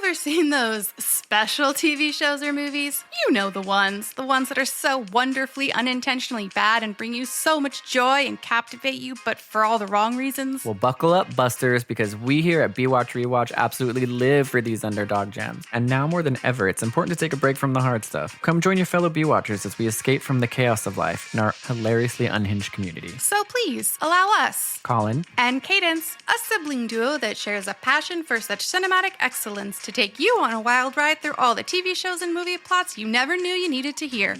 ever seen those special TV shows or movies? You know the ones that are so wonderfully unintentionally bad and bring you so much joy and captivate you, but for all the wrong reasons. Well, buckle up, Busters, because we here at B-Watch Rewatch absolutely live for these underdog gems. And now more than ever, it's important to take a break from the hard stuff. Come join your fellow B-Watchers as we escape from the chaos of life in our hilariously unhinged community. So please, allow us, Colin and Cadence, a sibling duo that shares a passion for such cinematic excellence, to take you on a wild ride through all the TV shows and movie plots you never knew you needed to hear.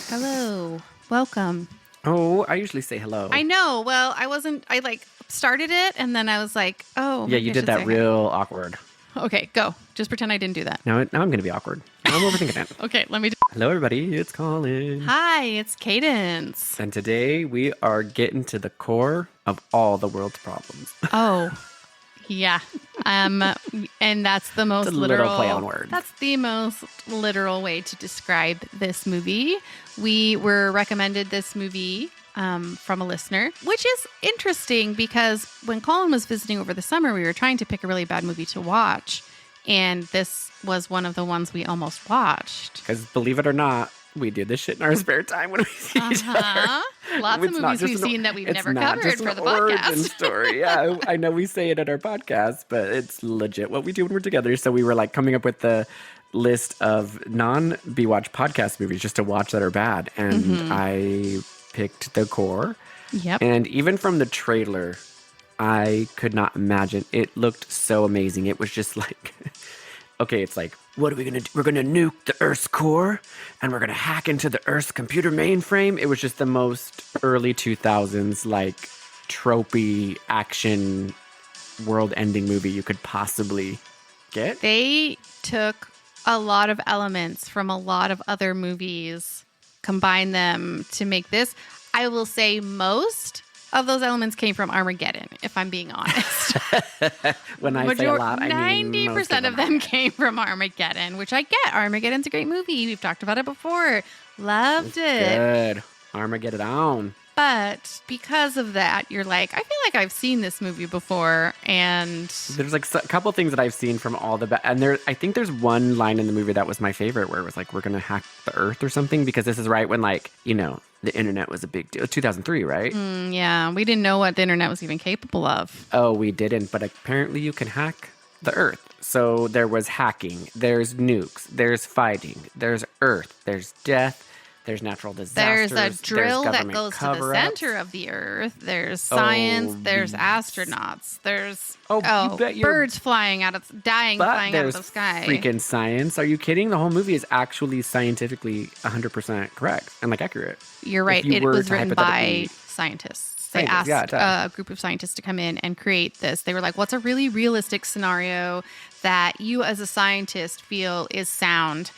Hello. Welcome. Oh, I usually say hello. I know. Well, I started it and then I was like, oh. Yeah, you did that real awkward. Okay, go. Just pretend I didn't do that. Now I'm going to be awkward. Now I'm overthinking it. Okay, let me do. Hello, everybody. It's Colin. Hi, it's Cadence. And today we are getting to the core of all the world's problems. Oh, yeah. And that's the most it's a literal little play on words. That's the most literal way to describe this movie. We were recommended this movie from a listener, which is interesting because when Colin was visiting over the summer, we were trying to pick a really bad movie to watch. And this was one of the ones we almost watched. Because believe it or not, we do this shit in our spare time when we see each other. Lots of movies we've seen that we've never covered for the podcast. Story. Yeah, I know we say it at our podcast, but it's legit what we do when we're together. So we were like coming up with the list of non-B-Watch podcast movies just to watch that are bad. And I picked The Core. Yep. And even from the trailer, I could not imagine. It looked so amazing. It was just like... Okay, it's like, what are we going to do? We're going to nuke the Earth's core, and we're going to hack into the Earth's computer mainframe. It was just the most early 2000s, like, tropey action world-ending movie you could possibly get. They took a lot of elements from a lot of other movies, combined them to make this. I will say most of those elements came from Armageddon, if I'm being honest. When I say a lot, I mean 90% of them came from Armageddon, which I get. Armageddon's a great movie. We've talked about it before. Loved it. Good. Armageddon. But because of that, you're like, I feel like I've seen this movie before, and there's like a couple things that I've seen from all the and I think there's one line in the movie that was my favorite where it was like, we're gonna hack the Earth or something, because this is right when, like, you know, the internet was a big deal. 2003, right? Yeah, we didn't know what the internet was even capable of. Oh, we didn't, but apparently you can hack the Earth. So there was hacking, there's nukes, there's fighting, there's Earth, there's death. There's natural disasters. There's a drill that goes to the center of the Earth. There's science. There's astronauts. There's birds flying flying out of the sky. Freaking science. Are you kidding? The whole movie is actually scientifically 100% correct and like accurate. You're right. It was written by scientists. They asked a group of scientists to come in and create this. They were like, what's a really realistic scenario that you as a scientist feel is sound?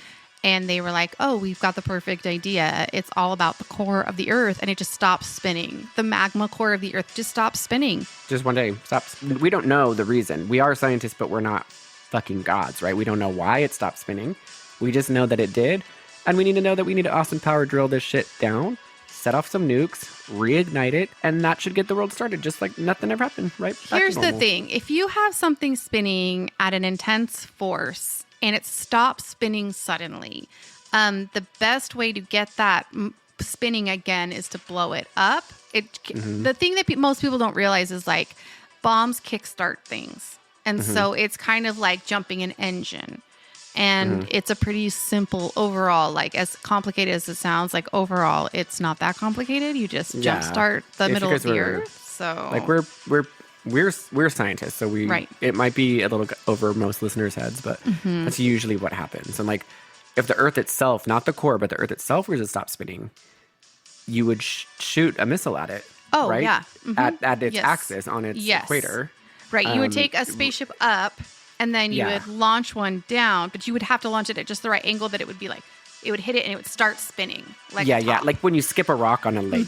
And they were like, oh, we've got the perfect idea. It's all about the core of the Earth, and it just stops spinning. The magma core of the Earth just stops spinning. Just one day, stops. We don't know the reason. We are scientists, but we're not fucking gods, right? We don't know why it stopped spinning. We just know that it did. And we need to know that we need to Austin Power drill this shit down, set off some nukes, reignite it, and that should get the world started, just like nothing ever happened, right? Here's the thing. If you have something spinning at an intense force, and it stops spinning suddenly, the best way to get that spinning again is to blow it up. The thing that most people don't realize is, like, bombs kickstart things. And so it's kind of like jumping an engine. And it's a pretty simple overall, like, as complicated as it sounds, like, overall, it's not that complicated. You just jumpstart the middle of the Earth. So, like, we're scientists, so it might be a little over most listeners' heads, but that's usually what happens. And, like, if the Earth itself, not the core, but the Earth itself were to stop spinning, you would shoot a missile at it. Oh, right? yeah. At its axis on its equator. Right. You would take a spaceship up, and then you would launch one down, but you would have to launch it at just the right angle that it would be like it would hit it and it would start spinning. Like yeah, a top. like when you skip a rock on a lake,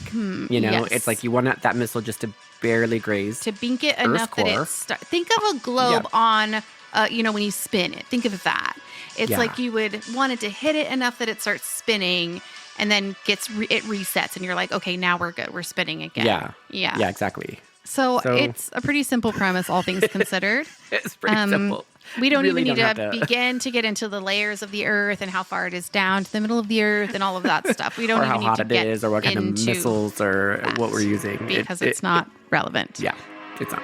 yes. it's like you want that missile just to barely graze. To bink it enough that it think of a globe on, when you spin it. Think of that. It's like you would want it to hit it enough that it starts spinning and then it resets and you're like, okay, now we're good. We're spinning again. Yeah, exactly. So it's a pretty simple premise, all things considered. It's pretty simple. We don't even need to begin to get into the layers of the earth and how far it is down to the middle of the earth and all of that stuff. We don't even need to get into how hot it is or what kind of missiles or what we're using. Because it's not relevant. Yeah, it's not.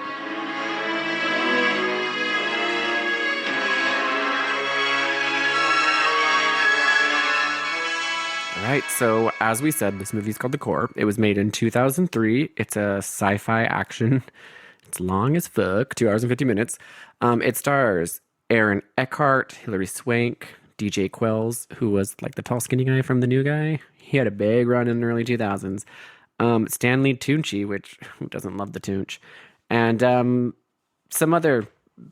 All right, so as we said, this movie is called The Core. It was made in 2003. It's a sci-fi action. It's long as fuck, 2 hours and 50 minutes. It stars Aaron Eckhart, Hillary Swank, DJ Quells, who was like the tall, skinny guy from The New Guy. He had a big run in the early 2000s. Stanley Tucci, who doesn't love the Tunch, and some other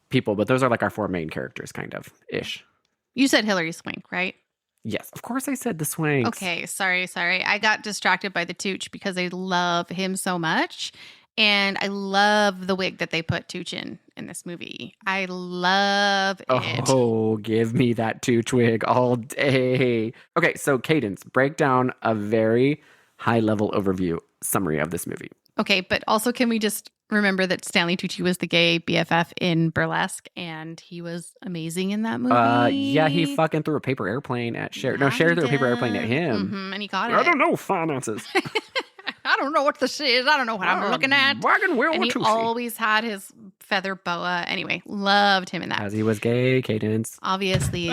people, but those are like our 4 main characters, kind of, ish. You said Hillary Swank, right? Yes, of course I said the Swanks. Okay, sorry. I got distracted by the Tooch because I love him so much. And I love the wig that they put Tooch in this movie. I love it. Oh, give me that Tooch wig all day. Okay, so Cadence, break down a very high-level overview summary of this movie. Okay, but also can we just remember that Stanley Tucci was the gay BFF in Burlesque, and he was amazing in that movie? Yeah, he fucking threw a paper airplane at Cher. No, Cher threw a paper airplane at him. And he got it. I don't know finances. I don't know what this is. I don't know what I'm looking at. Wagon wheel and he always had his feather boa. Anyway, loved him in that. As he was gay, Cadence. Obviously,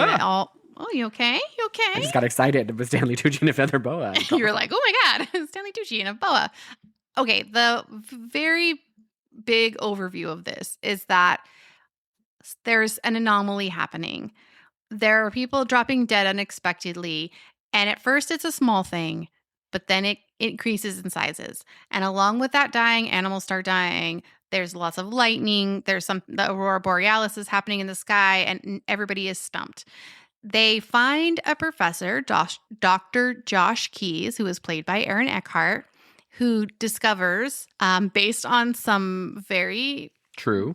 Oh, you okay? You okay? I just got excited with Stanley Tucci in a feather boa. You were like, oh my God, Stanley Tucci in a boa. Okay, the very big overview of this is that there's an anomaly happening. There are people dropping dead unexpectedly, and at first it's a small thing, but then it increases in sizes. And along with that dying, animals start dying. There's lots of lightning. The aurora borealis is happening in the sky, and everybody is stumped. They find a professor, Dr. Josh Keyes, who is played by Aaron Eckhart, who discovers, based on some very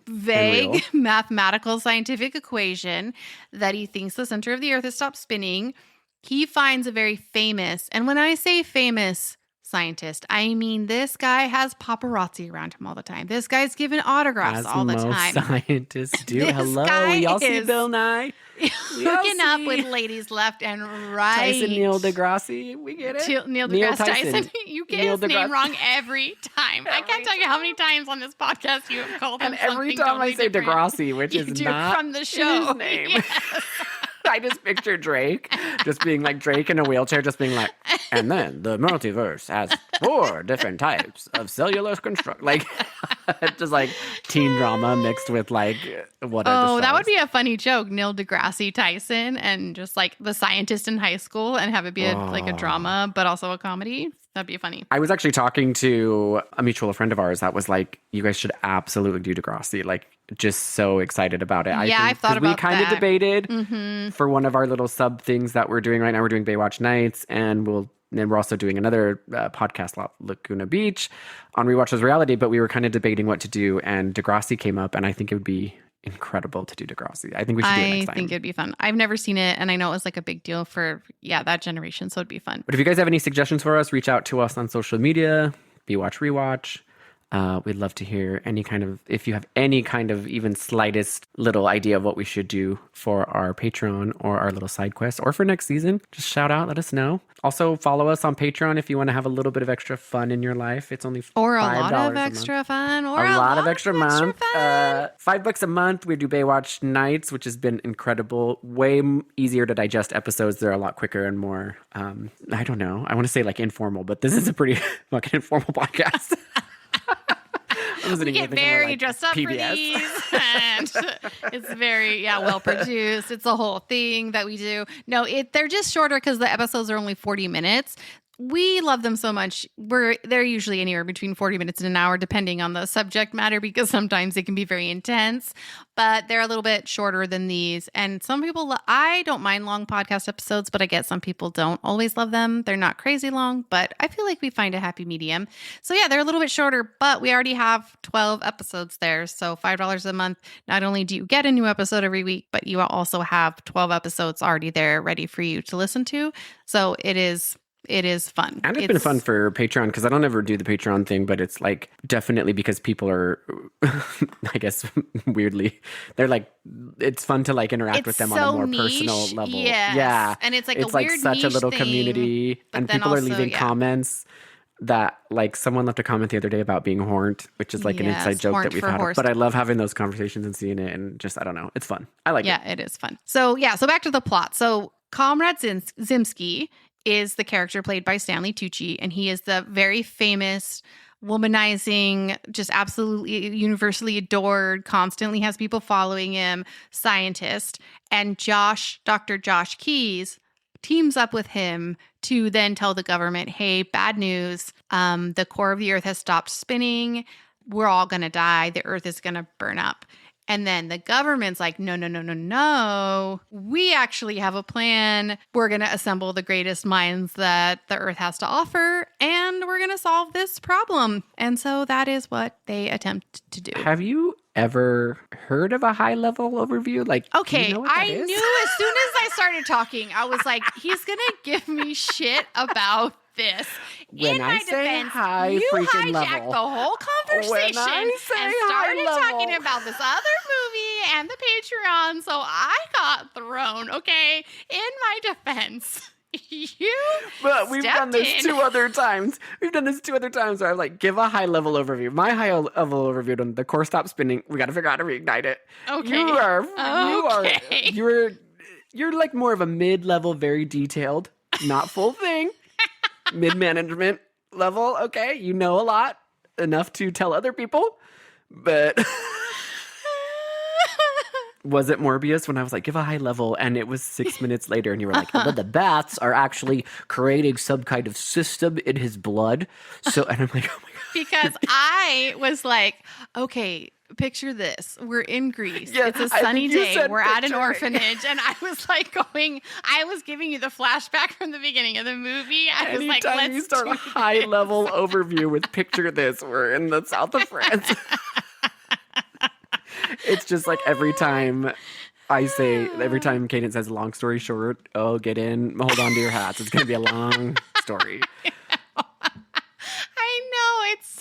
vague mathematical scientific equation, that he thinks the center of the earth has stopped spinning. He finds a very famous, and when I say famous scientist, I mean this guy has paparazzi around him all the time. This guy's giving autographs all the time. Scientists do. Hello, y'all see Bill Nye? Hooking up with ladies left and right. Tyson Neil deGrasse, we get it. Neil deGrasse Tyson. You get his name wrong every time. I can't tell you how many times on this podcast you have called him. And every time I say deGrasse, which is not from the show his name. Yes. I just picture Drake just being like Drake in a wheelchair, just being like, and then the multiverse has 4 different types of cellular construct. Like, just like teen drama mixed with like what? Oh, that would be a funny joke. Neil deGrasse Tyson and just like the scientist in high school and have it be like a drama, but also a comedy. That'd be funny. I was actually talking to a mutual friend of ours that was like, you guys should absolutely do Degrassi. Like, just so excited about it. I've thought about that. We kind of debated for one of our little sub things that we're doing right now. We're doing Baywatch Nights, and we're also doing another podcast, Laguna Beach, on Rewatch as Reality. But we were kind of debating what to do, and Degrassi came up, and I think it would be incredible to do Degrassi. I think we should do it next time. I think it'd be fun. I've never seen it, and I know it was like a big deal for that generation, so it'd be fun. But if you guys have any suggestions for us, reach out to us on social media, Bewatch Rewatch. We'd love to hear if you have any kind of even slightest little idea of what we should do for our Patreon or our little side quest or for next season. Just shout out, let us know. Also, follow us on Patreon if you want to have a little bit of extra fun in your life. It's only $5 or a lot of extra fun, or a lot of extra month. $5 a month. We do Baywatch Nights, which has been incredible. Way easier to digest episodes. They're a lot quicker and more. I don't know. I want to say like informal, but this is a pretty fucking informal podcast. We get very dressed up PBS. For these, and it's very well produced. It's a whole thing that we do. No, they're just shorter because the episodes are only 40 minutes. We love them so much. They're usually anywhere between 40 minutes and an hour, depending on the subject matter, because sometimes it can be very intense, but they're a little bit shorter than these. And some people, I don't mind long podcast episodes, but I get some people don't always love them. They're not crazy long, but I feel like we find a happy medium. So yeah, they're a little bit shorter, but we already have 12 episodes there. So $5 a month. Not only do you get a new episode every week, but you also have 12 episodes already there ready for you to listen to. So it is fun. And it's been fun for Patreon because I don't ever do the Patreon thing, but it's like definitely because people are, I guess, weirdly, they're like, it's fun to like interact with them on a more personal level. Yes. Yeah. And it's like it's a weird like such a little thing, community and people also, are leaving comments that like someone left a comment the other day about being horned, which is like an inside joke that we've had. But I love having those conversations and seeing it and just, I don't know, it's fun. I like it. Yeah, it is fun. So back to the plot. So Comrade Zimski is the character played by Stanley Tucci, and he is the very famous, womanizing, just absolutely universally adored, constantly has people following him, scientist. And Dr. Josh Keyes teams up with him to then tell the government, hey, bad news, the core of the Earth has stopped spinning. We're all going to die. The Earth is going to burn up. And then the government's like, no. We actually have a plan. We're going to assemble the greatest minds that the Earth has to offer, and we're going to solve this problem. And so that is what they attempt to do. Have you ever heard of a high-level overview? Like, okay, you know what that is? Knew as soon as I started talking, I was like, he's going to give me shit about this. When in I my say defense, high you freaking hijacked level. the whole conversation and started talking about this other movie and the Patreon, so I got thrown, okay? In my defense, But we've done this two other times. Where I'm like, give a high-level overview. My high-level overview on the core stop spinning. We got to figure out how to reignite it. Okay. You're like more of a mid-level, very detailed, not full thing. Mid-management level, okay? You know a lot, enough to tell other people, but was it Morbius when I was like, give a high level, and it was 6 minutes later, and you were like, but the bats are actually creating some kind of system in his blood. So, and I'm like, oh my God. Because I was like, okay, picture this. We're in Greece. Yeah, it's a sunny day. We're at an it. orphanage. And I was like I was giving you the flashback from the beginning of the movie. I was like, let's you start a high level overview with picture this, we're in the south of France. It's just like every time Cadence says long story short, oh, get in, hold on to your hats. It's going to be a long story.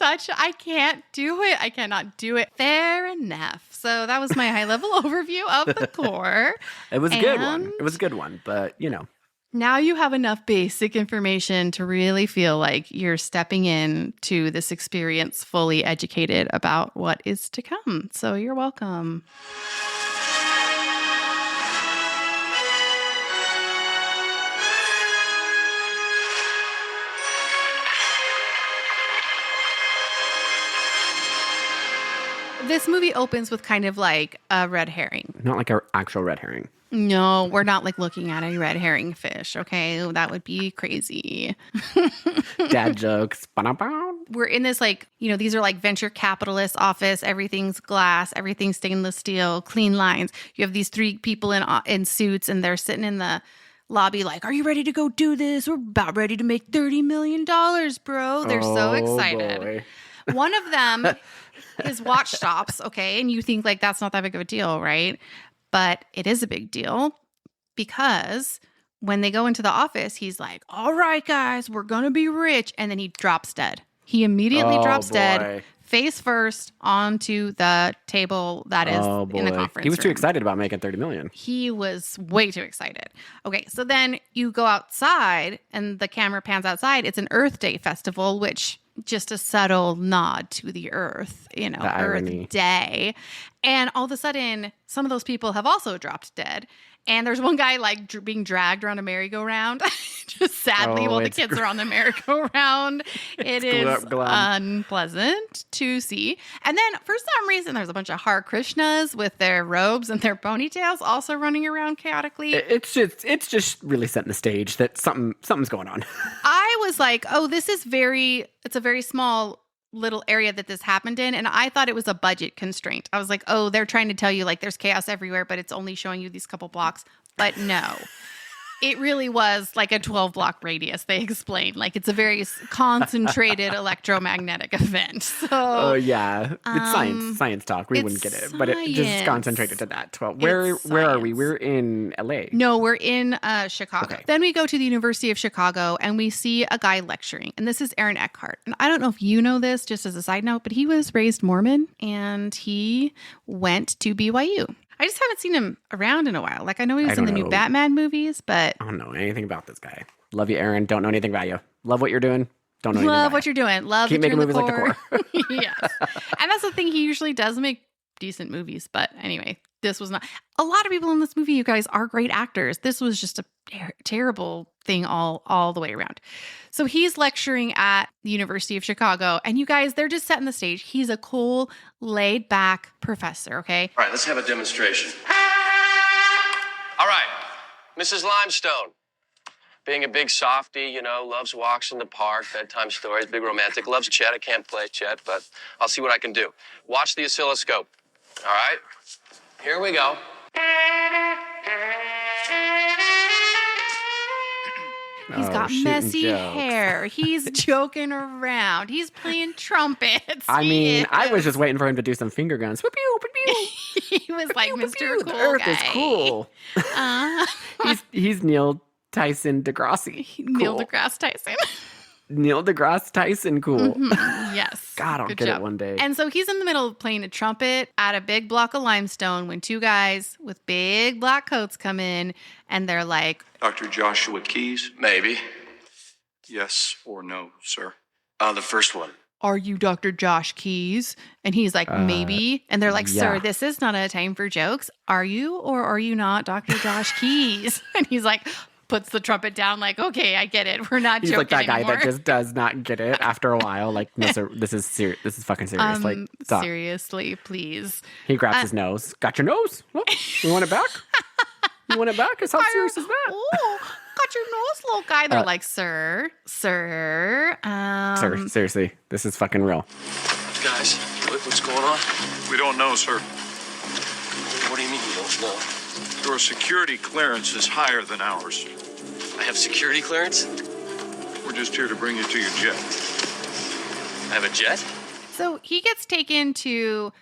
I can't do it. I cannot do it. Fair enough. So that was my high level overview of the core. It was a good one. It was a good one, but you know. Now you have enough basic information to really feel like you're stepping in to this experience fully educated about what is to come. So you're welcome. This movie opens with kind of like a red herring. Not like an actual red herring. No, we're not like looking at a red herring fish, okay? That would be crazy. Dad jokes. We're in this like, these are like venture capitalist office. Everything's glass, everything's stainless steel, clean lines. You have these three people in suits, and they're sitting in the lobby like, are you ready to go do this? We're about ready to make $30 million, bro. They're so excited. Boy. One of them, his watch stops, okay? And you think like that's not that big of a deal, right? But it is a big deal because when they go into the office, he's like, all right, guys, we're going to be rich. And then he drops dead. He immediately drops dead, face first onto the table that is in the conference He was room. too excited about making $30 million. He was way too excited. Okay, so then you go outside and the camera pans outside. It's an Earth Day festival, which just a subtle nod to the Earth, The irony. Earth Day. And all of a sudden, some of those people have also dropped dead. And there's one guy like being dragged around a merry-go-round, just sadly while the kids are on the merry-go-round. It is unpleasant to see. And then for some reason, there's a bunch of Hare Krishnas with their robes and their ponytails also running around chaotically. It's just really setting the stage that something's going on. I was like, oh, it's a very small little area that this happened in, and I thought it was a budget constraint. I was like, oh, they're trying to tell you like there's chaos everywhere, but it's only showing you these couple blocks. But no, it really was like a 12-block radius. They explained like it's a very concentrated electromagnetic event. So, oh yeah, it's science talk. We wouldn't get it, but it just concentrated to that 12. Where are we? We're in LA. No, we're in Chicago. Okay. Then we go to the University of Chicago and we see a guy lecturing, and this is Aaron Eckhart. And I don't know if you know this, just as a side note, but he was raised Mormon and he went to BYU. I just haven't seen him around in a while. Like, I know he was in the new Batman movies, but I don't know anything about this guy. Love you, Aaron. Don't know anything about you. Love what you're doing. Don't know anything about what you're doing. Love Keep making movies like the core. Yes. And that's the thing. He usually does make decent movies. But anyway, this was not. A lot of people in this movie, you guys, are great actors. This was just a terrible thing all the way around. So he's lecturing at the University of Chicago. And you guys, they're just setting the stage. He's a cool, laid-back professor, okay? All right, let's have a demonstration. All right, Mrs. Limestone. Being a big softie, loves walks in the park, bedtime stories, big romantic, loves Chet. I can't play Chet, but I'll see what I can do. Watch the oscilloscope. All right, here we go. He's got messy hair. He's joking around. He's playing trumpets. I was just waiting for him to do some finger guns. He was like Mr. Cool The Earth guy. is cool. He's Neil Tyson DeGrasse. Neil deGrasse Tyson. Neil deGrasse Tyson, cool. Mm-hmm. Yes. God, I'll get it one day. And so he's in the middle of playing a trumpet at a big block of limestone when two guys with big black coats come in and they're like, Dr. Joshua Keys? Maybe. Yes or no, sir? The first one. Are you Dr. Josh Keys? And he's like, maybe. And they're like, sir, yeah. this is not a time for jokes. Are you or are you not Dr. Josh Keys? And he's like, puts the trumpet down like, okay, I get it. We're not joking He's like that guy anymore. that just does not get it after a while. Like, no, sir, this is fucking serious. Like, stop. Seriously, please. He grabs his nose. Got your nose? Oh, you want it back? You want it back? How serious is that? Oh, got your nose, little guy. They're like, sir. Sir, seriously, this is fucking real. Guys, what's going on? We don't know, sir. What do you mean you don't know? Your security clearance is higher than ours. I have security clearance? We're just here to bring you to your jet. I have a jet? So he gets taken to,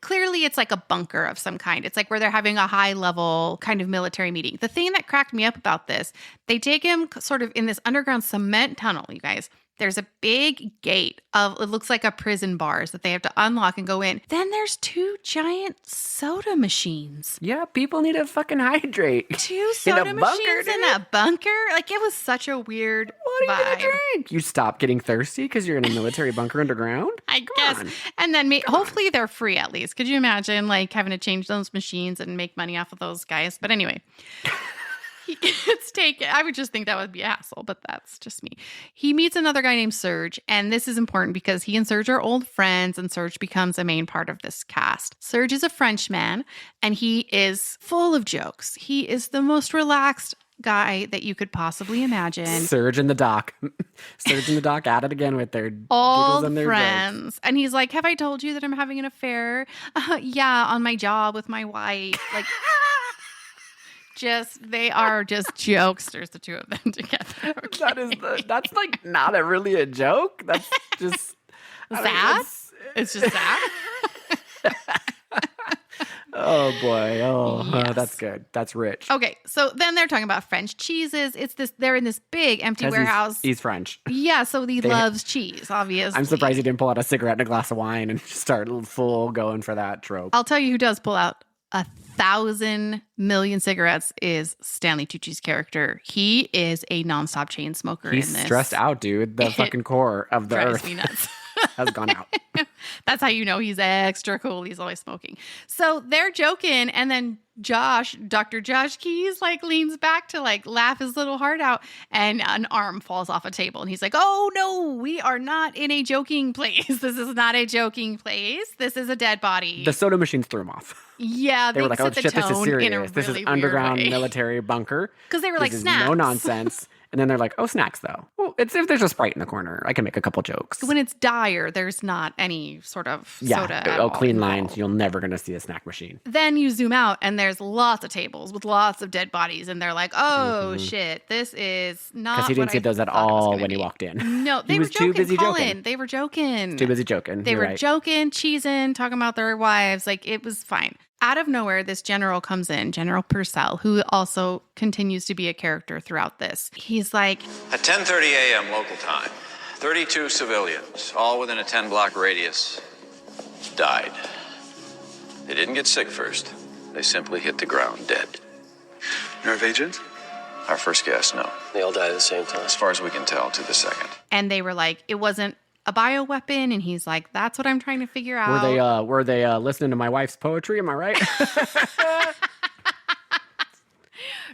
clearly it's like a bunker of some kind. It's like where they're having a high level kind of military meeting. The thing that cracked me up about this, they take him sort of in this underground cement tunnel, you guys. There's a big gate of, it looks like a prison bars that they have to unlock and go in. Then there's two giant soda machines. Yeah, people need to fucking hydrate. Two soda machines in a bunker? Like, it was such a weird What are you vibe. gonna drink? You stop getting thirsty because you're in a military bunker underground? I guess. And then hopefully they're free at least. Could you imagine like having to change those machines and make money off of those guys? But anyway. It's taken. I would just think that would be a hassle, but that's just me. He meets another guy named Serge, and this is important because he and Serge are old friends, and Serge becomes a main part of this cast. Serge is a Frenchman, and he is full of jokes. He is the most relaxed guy that you could possibly imagine. Serge in the dock. Serge in the dock at it again with their giggles Old and their friends. jokes. And he's like, have I told you that I'm having an affair? Yeah, on my job with my wife. Like... they are just jokesters, the two of them together. Okay. That's like not really a joke. That's just sad. It's just sad. Oh boy. Oh, Yes. that's good. That's rich. Okay, so then they're talking about French cheeses. They're in this big empty 'Cause warehouse. He's French. Yeah, so he loves cheese, obviously. I'm surprised he didn't pull out a cigarette and a glass of wine and start full going for that trope. I'll tell you who does pull out 1,000 million cigarettes is Stanley Tucci's character. He is a nonstop chain smoker He's in this. stressed out, dude. The fucking core of the Drives earth. me nuts. has gone out. That's how you know he's extra cool. He's always smoking. So they're joking, and then Dr. Josh Keys, like leans back to like laugh his little heart out, and an arm falls off a table, and he's like, "Oh no, we are not in a joking place. This is not a joking place. This is a dead body." The soda machines threw him off. Yeah, They were like, "Oh set the shit, this is tone in a serious. This is really underground weird way. military bunker." Because they were This like, is snacks. no nonsense. And then they're like, "Oh, snacks though. Well, it's if there's a Sprite in the corner, I can make a couple jokes." When it's dire, there's not any sort of soda at all clean lines. involved. You're never gonna see a snack machine. Then you zoom out and there's lots of tables with lots of dead bodies, and they're like, "Oh shit, this is not." Because he didn't see those at all when he walked in. No, they He were was too joking. busy Colin, joking. they were joking. Too busy joking. They You're were right. joking, cheesing, talking about their wives. Like, it was fine. Out of nowhere, this general comes in, General Purcell, who also continues to be a character throughout this. He's like, At 10:30 a.m. local time, 32 civilians, all within a 10-block radius, died. They didn't get sick first. They simply hit the ground dead. Nerve agents? Our first guess, no. They all died at the same time. As far as we can tell, to the second. and they were like, it wasn't a bioweapon. And he's like, that's what I'm trying to figure out. Were they listening to my wife's poetry? Am I right?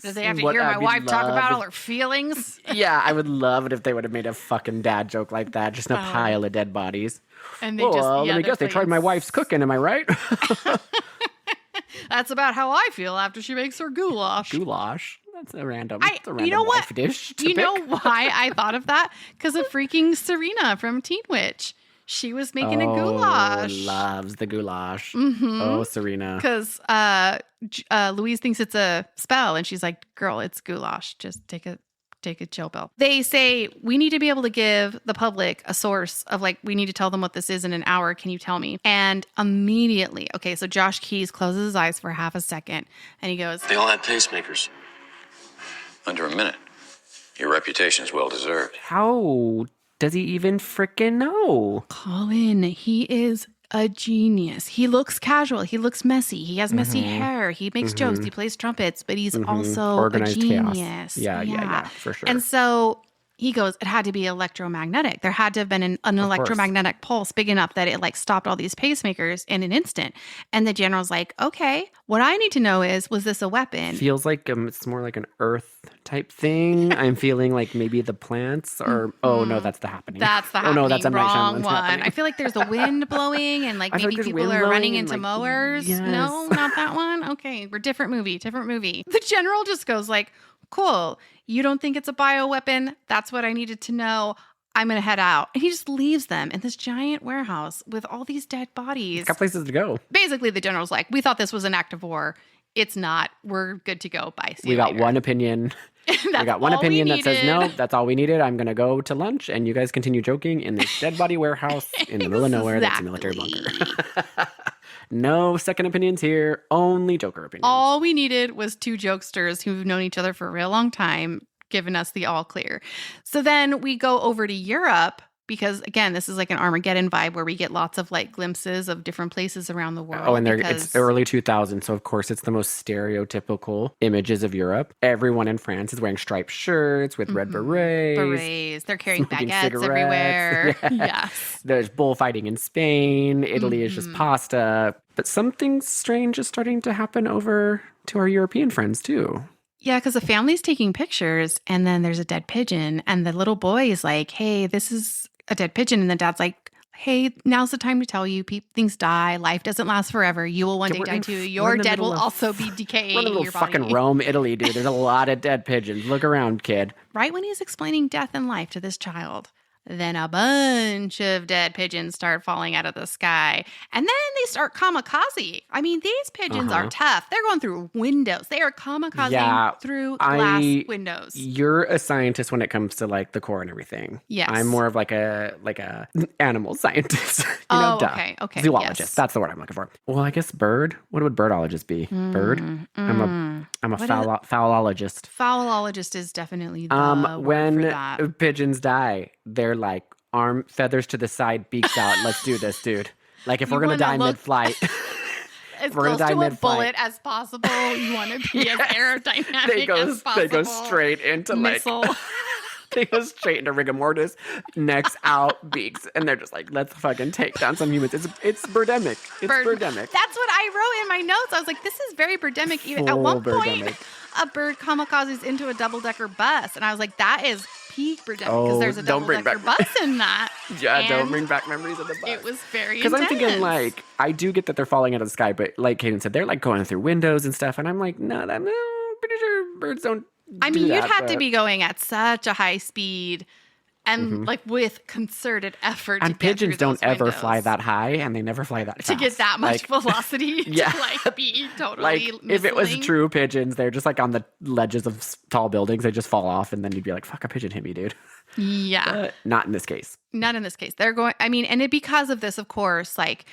Does they have to What hear I my would wife talk about love all her feelings? Yeah, I would love it if they would have made a fucking dad joke like that. Just a pile of dead bodies. And they Oh, just, let me guess. They tried my wife's cooking. Am I right? That's about how I feel after she makes her goulash. Goulash. That's a random. I- That's a random you know what? wife dish. Do you know why I thought of that? Because of freaking Serena from Teen Witch. She was making a goulash. Loves the goulash. Oh, Serena. Because Louise thinks it's a spell, and she's like, "Girl, it's goulash. Just take a chill pill." They say we need to be able to give the public a source of like, we need to tell them what this is in an hour. Can you tell me? And immediately, okay, so Josh Keys closes his eyes for half a second, and he goes, They all had pacemakers. Under a minute. Your reputation is well deserved. How does he even freaking know? "Colin, he is a genius. He looks casual. He looks messy. He has messy hair. He makes jokes. He plays trumpets, but he's also Organized a chaos. genius." Yeah, for sure. And so he goes, it had to be electromagnetic. There had to have been an electromagnetic pulse big enough that it like stopped all these pacemakers in an instant. And the general's like, okay, what I need to know is, was this a weapon? Feels like it's more like an earth type thing. I'm feeling like maybe the plants are. Oh no, that's the happening. That's the Oh happening. no, that's a Wrong nighttime one. happening. I feel like there's a wind blowing and like I feel maybe like there's people wind are running blowing and, into like, mowers. yes. No, not that one. Okay, we're different movie. The general just goes like, cool. You don't think it's a bioweapon? That's what I needed to know. I'm going to head out. And he just leaves them in this giant warehouse with all these dead bodies. Got places to go. Basically, the general's like, we thought this was an act of war. It's not. We're good to go. Bye. See We you got later. one opinion. We That's got one all we opinion that says no. needed. That's all we needed. I'm gonna go to lunch, and you guys continue joking in this dead body warehouse in the middle of nowhere. That's a military bunker. No second opinions here. Only Joker opinions. All we needed was two jokesters who've known each other for a real long time, giving us the all clear. So then we go over to Europe because, again, this is like an Armageddon vibe where we get lots of like glimpses of different places around the world. Oh, and because- it's early 2000s, so of course it's the most stereotypical images of Europe. Everyone in France is wearing striped shirts with red berets. berets. They're carrying smoking baguettes cigarettes. everywhere. Yes. Yes. There's bullfighting in Spain. Italy is just pasta. But something strange is starting to happen over to our European friends too. Yeah, because the family's taking pictures and then there's a dead pigeon and the little boy is like, hey, this is a dead pigeon. And the dad's like, hey, now's the time to tell you things die. Life doesn't last forever. You will one day we're die in- too. we're Your in the dead will middle of- also be decaying We're in in little your body. fucking Rome, Italy, dude. There's a lot of dead pigeons. Look around, kid. Right when he's explaining death and life to this child, then a bunch of dead pigeons start falling out of the sky. And then they start kamikaze. I mean, these pigeons are tough. They're going through windows. They are kamikaze Yeah, through glass I- windows. You're a scientist when it comes to like the core and everything. Yes. I'm more of like a animal scientist. Oh, duh. okay, Zoologist. yes. That's the word I'm looking for. Well, I guess bird. What would birdologist be? Bird. I'm a What is- foulologist. Foulologist is definitely the word When for that. pigeons die, they're like arm feathers to the side, beaks out. Let's do this, dude. Like if You we're gonna wanna die look- mid-flight, As we're gonna close die to a mid-flight. bullet as possible. You want to be as aerodynamic they go as possible. straight into like Missile. They go straight into rigor mortis, necks out, beaks, and they're just like, let's fucking take down some humans. It's birdemic. It's birdemic. That's what I wrote in my notes. I was like, this is very birdemic. Even at one point, a bird kamikazes into a double-decker bus, and I was like, that is peak birdemic because there's a double-decker bus in that. Yeah, and don't bring back memories of the bus. It was very because I'm thinking like, I do get that they're falling out of the sky, but like Kaden said, they're like going through windows and stuff, and I'm like, no, I'm pretty sure birds don't. I mean, you'd have to be going at such a high speed and like with concerted effort. And to pigeons get through don't those ever windows. fly that high, and they never fly that fast. To get that much velocity yeah. to like be totally like if it was true pigeons, they're just like on the ledges of tall buildings. They just fall off, and then you'd be like, "Fuck, a pigeon hit me, dude." Yeah, but not in this case. Not in this case. They're going. I mean, and because of this, of course, like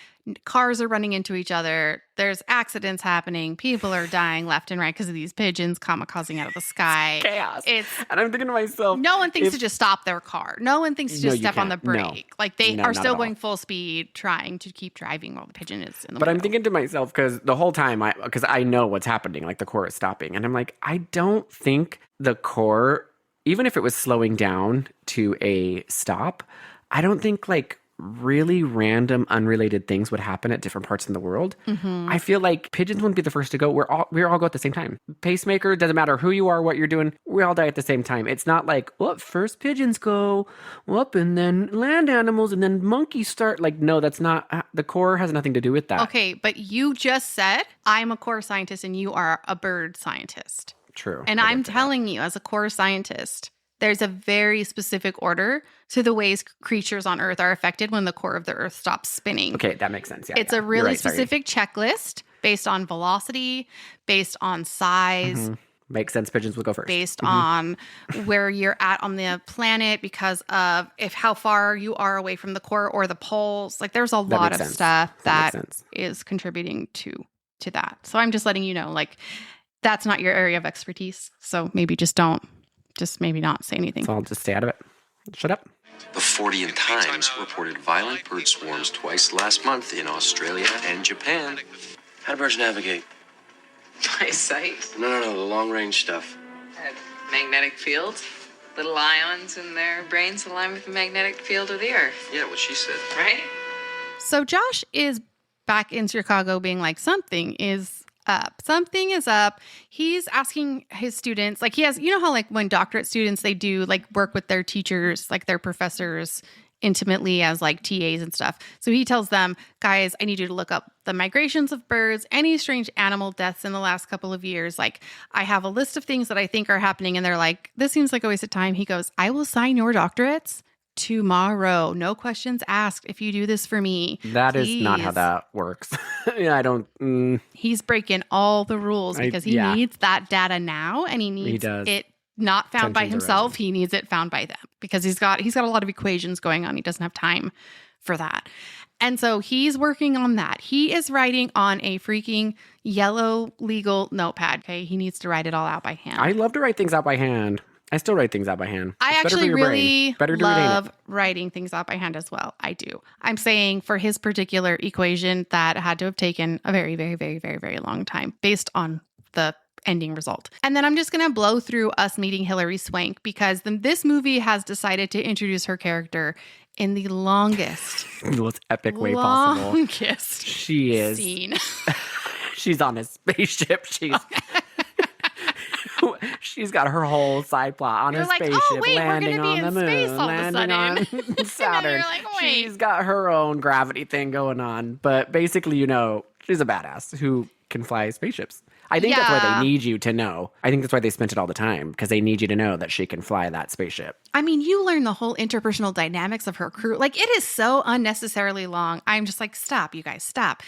cars are running into each other. There's accidents happening. People are dying left and right because of these pigeons kamikazing out of the sky. Chaos. And I'm thinking to myself, no one thinks to just stop their car. No one thinks to just step on the brake. No. Like they are still going all. full speed, trying to keep driving while the pigeon is in the But window. I'm thinking to myself, because the whole time, because I know what's happening, like the core is stopping. And I'm like, I don't think the core, even if it was slowing down to a stop, I don't think like really random, unrelated things would happen at different parts in the world. Mm-hmm. I feel like pigeons wouldn't be the first to go. We all go at the same time. Pacemaker, doesn't matter who you are, what you're doing, we all die at the same time. It's not like, well, first pigeons go up and then land animals and then monkeys start. Like, no, that's not, the core has nothing to do with that. Okay, but you just said I'm a core scientist and you are a bird scientist. True. And I'm telling you, as a core scientist, there's a very specific order to the ways creatures on Earth are affected when the core of the Earth stops spinning. Okay, that makes sense. Yeah, it's a really specific checklist based on velocity, based on size. Mm-hmm. Makes sense. Pigeons will go first. Based on where you're at on the planet because of how far you are away from the core or the poles. Like there's a lot of stuff that is contributing to that. So I'm just letting you know, like, that's not your area of expertise. So maybe just maybe not say anything. So I'll just stay out of it. Shut up. The Fortean Times reported violent bird swarms twice last month in Australia and Japan. How do birds navigate? By sight. No, the long-range stuff. Magnetic fields. Little ions in their brains align with the magnetic field of the Earth. Yeah, what she said. Right? So Josh is back in Chicago being like, something is up. Something is up. He's asking his students, like he has, you know how like when doctorate students, they do like work with their teachers, like their professors intimately as like TAs and stuff. So he tells them, guys, I need you to look up the migrations of birds, any strange animal deaths in the last couple of years. Like I have a list of things that I think are happening. And they're like, this seems like a waste of time. He goes, I will sign your doctorates tomorrow. No questions asked if you do this for me. That is not how that works. I don't. He's breaking all the rules because he needs that data now, and he needs it not found by himself. He needs it found by them because he's got a lot of equations going on. He doesn't have time for that. And so he's working on that. He is writing on a freaking yellow legal notepad. Okay. He needs to write it all out by hand. I love to write things out by hand. I still write things out by hand. I actually really love writing things out by hand as well. I do. I'm saying for his particular equation that had to have taken a very, very, very, very, very long time based on the ending result. And then I'm just going to blow through us meeting Hillary Swank because this movie has decided to introduce her character in the longest, the most epic way possible. Longest she is. Scene. She's on a spaceship. She's got her whole side plot on a spaceship, landing on the moon, landing on Saturn. Like, she's got her own gravity thing going on. But basically, she's a badass who can fly spaceships. I think that's why they need you to know. I think that's why they spent it all the time, because they need you to know that she can fly that spaceship. I mean, you learn the whole interpersonal dynamics of her crew. Like, it is so unnecessarily long. I'm just like, stop, you guys, stop.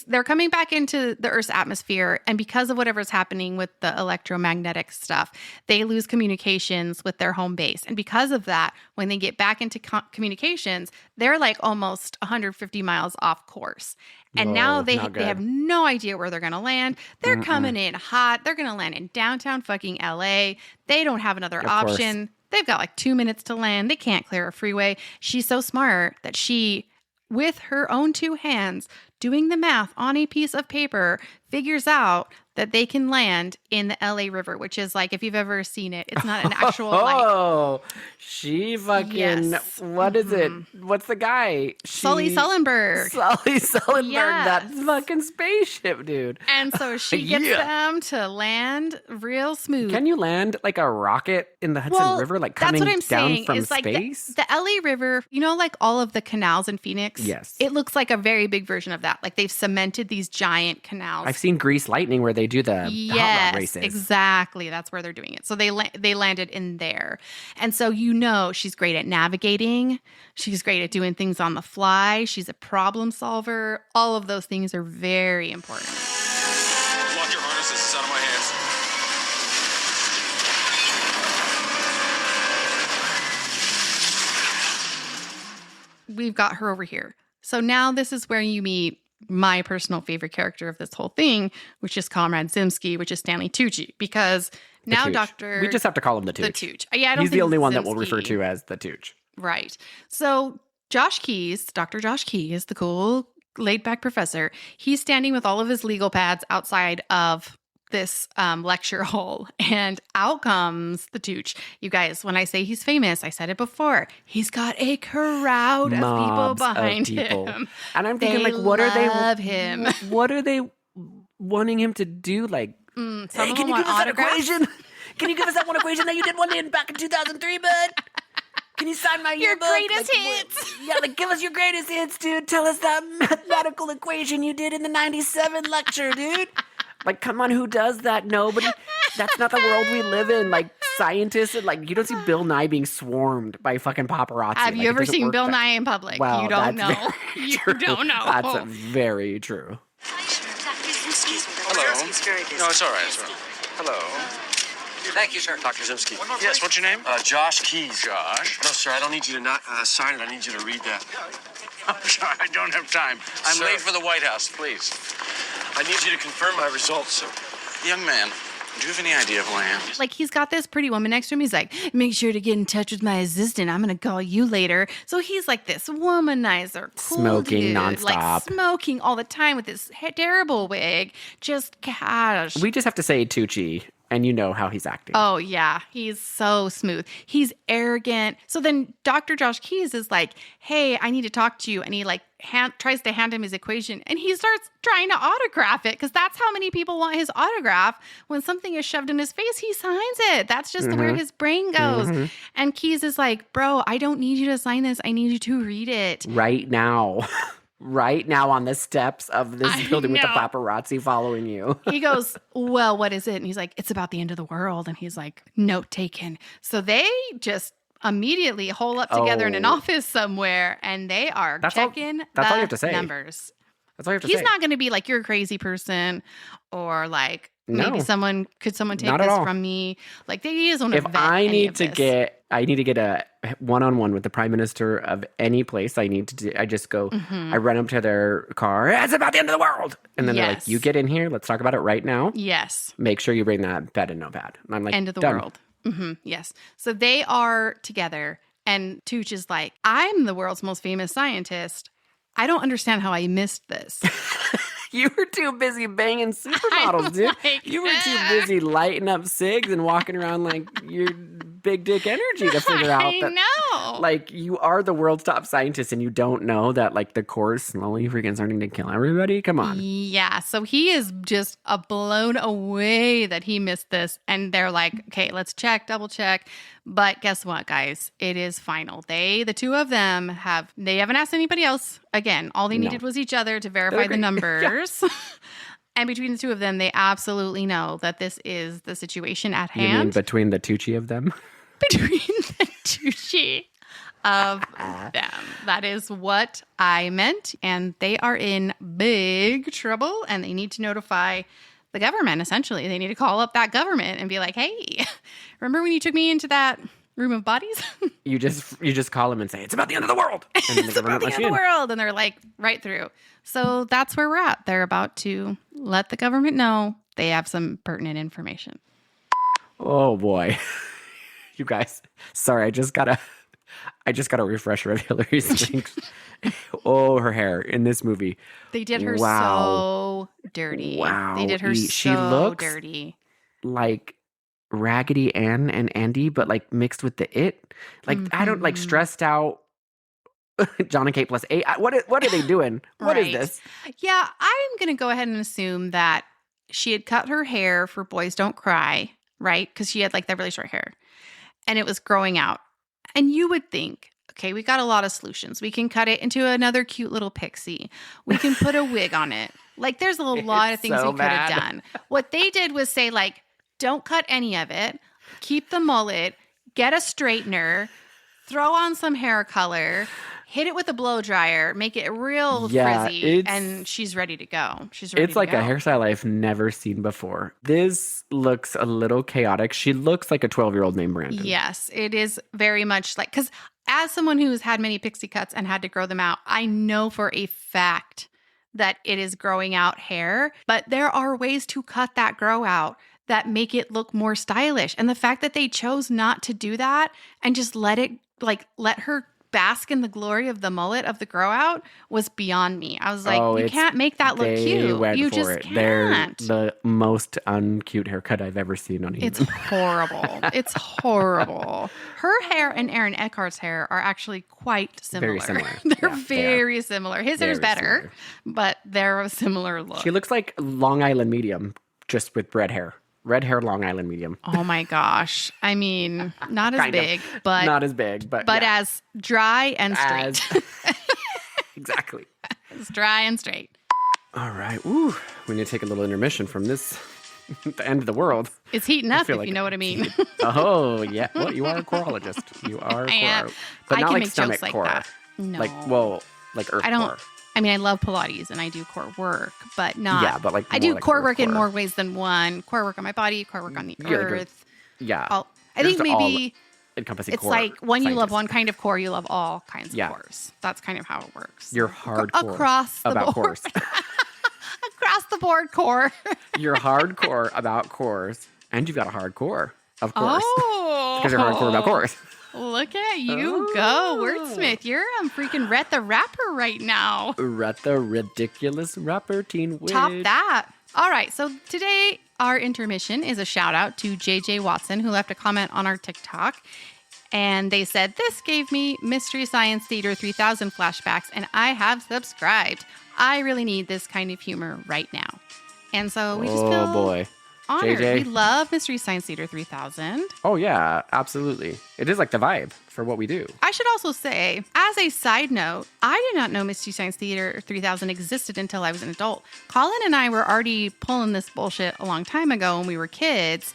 They're coming back into the Earth's atmosphere, and because of whatever's happening with the electromagnetic stuff, they lose communications with their home base. And because of that, when they get back into communications, they're like almost 150 miles off course. And now they have no idea where they're going to land. They're coming in hot. They're going to land in downtown fucking LA. They don't have another option. They've got like 2 minutes to land. They can't clear a freeway. She's so smart that she, with her own two hands, doing the math on a piece of paper, figures out that they can land in the LA River, which is like, if you've ever seen it, it's not an actual Oh, she fucking, Yes. what is it? What's the guy? Sully Sullenberg. Sully Sullenberg, that Yes. fucking spaceship, dude. And so she gets them to land real smooth. Can you land like a rocket in the Hudson River, like coming that's what I'm down saying. from It's like space? the LA River, you know, like all of the canals in Phoenix? Yes. It looks like a very big version of that. Like they've cemented these giant canals. I've seen Grease Lightning where they do the hot rod races. Exactly. That's where they're doing it. So they landed in there. And so, you know, she's great at navigating. She's great at doing things on the fly. She's a problem solver. All of those things are very important. Lock your harnesses. It's out of my hands. We've got her over here. So now this is where you meet my personal favorite character of this whole thing, which is Comrade Zimsky, which is Stanley Tucci, because now Tooch. Dr. We just have to call him the Tooch. The Tooch. Yeah, I don't He's think the only it's one that we'll refer Zimsky. to as the Tooch. Right. So Josh Keyes, Dr. Josh Keyes, the cool laid back professor, he's standing with all of his legal pads outside of this lecture hall, and out comes the Tooch. You guys, when I say he's famous, I said it before. He's got a crowd of people Mobs of behind people. him. And I'm thinking, They like, what are they? love him. What are they wanting him to do? Like, Some hey, of can them you want give us that autographs. equation? Can you give us that one equation that you did one in back in 2003, bud? Can you sign my Your yearbook? greatest Like, hits. Yeah, like give us your greatest hits, dude. Tell us that mathematical equation you did in the 97 lecture, dude. Like, come on, who does that? Nobody. That's not the world we live in. Like, scientists and like, you don't see Bill Nye being swarmed by fucking paparazzi. Have Like, you it ever doesn't seen work Bill that- Nye in public? Well, You don't that's know. very You true. don't know. That's very true. Hello. No, it's all right. It's all right. Hello. Thank you, sir. Dr. Zimsky. Yes, what's your name? Josh Keyes. Josh. No, sir, I don't need you to not sign it. I need you to read that. I'm sorry, I don't have time. I'm Sir. late for the White House, please. I need you to confirm my results, sir. Young man, do you have any idea who I am? Like, he's got this pretty woman next to him. He's like, make sure to get in touch with my assistant. I'm going to call you later. So he's like this womanizer, cool Smoking dude, nonstop. like smoking all the time with this terrible wig. Just cash. We just have to say Tucci, and you know how he's acting. Oh, yeah. He's so smooth. He's arrogant. So then Dr. Josh Keyes is like, hey, I need to talk to you. And he like tries to hand him his equation, and he starts trying to autograph it, because that's how many people want his autograph. When something is shoved in his face, he signs it. That's just where his brain goes. And Keyes is like, bro, I don't need you to sign this. I need you to read it. Right now. Right now on the steps of this I building with the know. paparazzi following you. He goes, well, what is it? And he's like, it's about the end of the world. And he's like, note taken. So they just immediately hole up together in an Oh. office somewhere, and they are That's all- checking that's all you the have to say. numbers. That's all you have to He's say. not going to be like, you're a crazy person, or like, maybe No. someone take Not at this all. from me. Like, he doesn't If vet I any need of to this. get a one-on-one with the prime minister of any place, I just go, I run up to their car. It's about the end of the world. And then they're like, Yes. you get in here. Let's talk about it right now. Yes. Make sure you bring that pen and notepad. And I'm like, End of the done. world. Yes. So they are together, and Tooch is like, I'm the world's most famous scientist. I don't understand how I missed this. You were too busy banging supermodels, dude. like, You were too busy lighting up cigs and walking around like your big dick energy to figure out I that, know. like, you are the world's top scientist and you don't know that, like, the core is slowly freaking starting to kill everybody. Come on. Yeah. So he is just blown away that he missed this. And they're like, okay, let's check, double check. But guess what, guys? It is final. The two of them they haven't asked anybody else. Again, all they needed was each other to verify the great. numbers. And between the two of them, they absolutely know that this is the situation at You mean hand. between the Tucci of them? Between the Tucci of them. That is what I meant. And they are in big trouble, and they need to notify the government, essentially. They need to call up that government and be like, hey, remember when you took me into that room of bodies? You just call them and say, it's about the end of the world. And then It's about the end of the world. And they're like, right through. So that's where we're at. They're about to let the government know they have some pertinent information. Oh, boy. You guys, sorry, I just got I just got a refresher of Hillary Swank. Oh, her hair in this movie. They did her Wow. so dirty. Wow. They did her She so looks dirty. like Raggedy Ann and Andy, but like mixed with the it. Like I don't like stressed out John and Kate plus 8. What are they doing? What is Right. this? Yeah, I'm going to go ahead and assume that she had cut her hair for Boys Don't Cry, right? Because she had like that really short hair and it was growing out. And you would think, okay, we got a lot of solutions. We can cut it into another cute little pixie. We can put a wig on it. Like there's a lot of things so we could have bad. done. What they did was say like, don't cut any of it. Keep the mullet. Get a straightener. Throw on some hair color. Hit it with a blow dryer. Make it real frizzy. And she's ready to go. She's ready It's to like go. a hairstyle I've never seen before. This looks a little chaotic. She looks like a 12-year-old named Brandon. Yes, it is very much like, because as someone who's had many pixie cuts and had to grow them out, I know for a fact that it is growing out hair, but there are ways to cut that grow out that make it look more stylish. And the fact that they chose not to do that and just let her bask in the glory of the mullet of the grow out was beyond me. I was like, you can't make that look cute. Went You for just it. can't. They're the most uncute haircut I've ever seen on a human. It's horrible. It's horrible. Her hair and Aaron Eckhart's hair are actually quite similar. Very similar. They're Yeah, very similar. His hair's Very better, similar. but they're a similar look. She looks like Long Island medium, just with red hair. Red hair, Long Island medium. Oh my gosh. I mean, not as Kind of. big, but Not as big, but but yeah. as dry and straight. Exactly. As dry and straight. All right. Ooh, we need to take a little intermission from this, the end of the world. It's heating up, feel if like you know what I mean. Oh, yeah. Well, you are a corologist. You are a I am. core. But I not can like make stomach jokes like core. that. No. Like earth I don't. core. I mean, I love Pilates and I do core work, but not. Yeah, but like I more do like core earth work in core. more ways than one. Core work on my body, core work on the Yeah, like earth. Yeah. I think Just all maybe encompassing it's core like when you love scientist. one kind of core, you love all kinds Yeah. of cores. That's kind of how it works. You're hardcore across the about board. cores. Across the board core. You're hardcore about cores, and you've got a hardcore, of course, Oh, because you're hardcore about cores. Look at you go, wordsmith. You're freaking Rhett the Rapper right now. Rat the ridiculous rapper teen witch. Top that. All right. So today, our intermission is a shout out to JJ Watson, who left a comment on our TikTok. And they said, this gave me Mystery Science Theater 3000 flashbacks, and I have subscribed. I really need this kind of humor right now. And so we just feel Oh boy. honored. JJ. We love Mystery Science Theater 3000. Oh yeah, absolutely. It is like the vibe for what we do. I should also say, as a side note, I did not know Mystery Science Theater 3000 existed until I was an adult. Colin and I were already pulling this bullshit a long time ago when we were kids.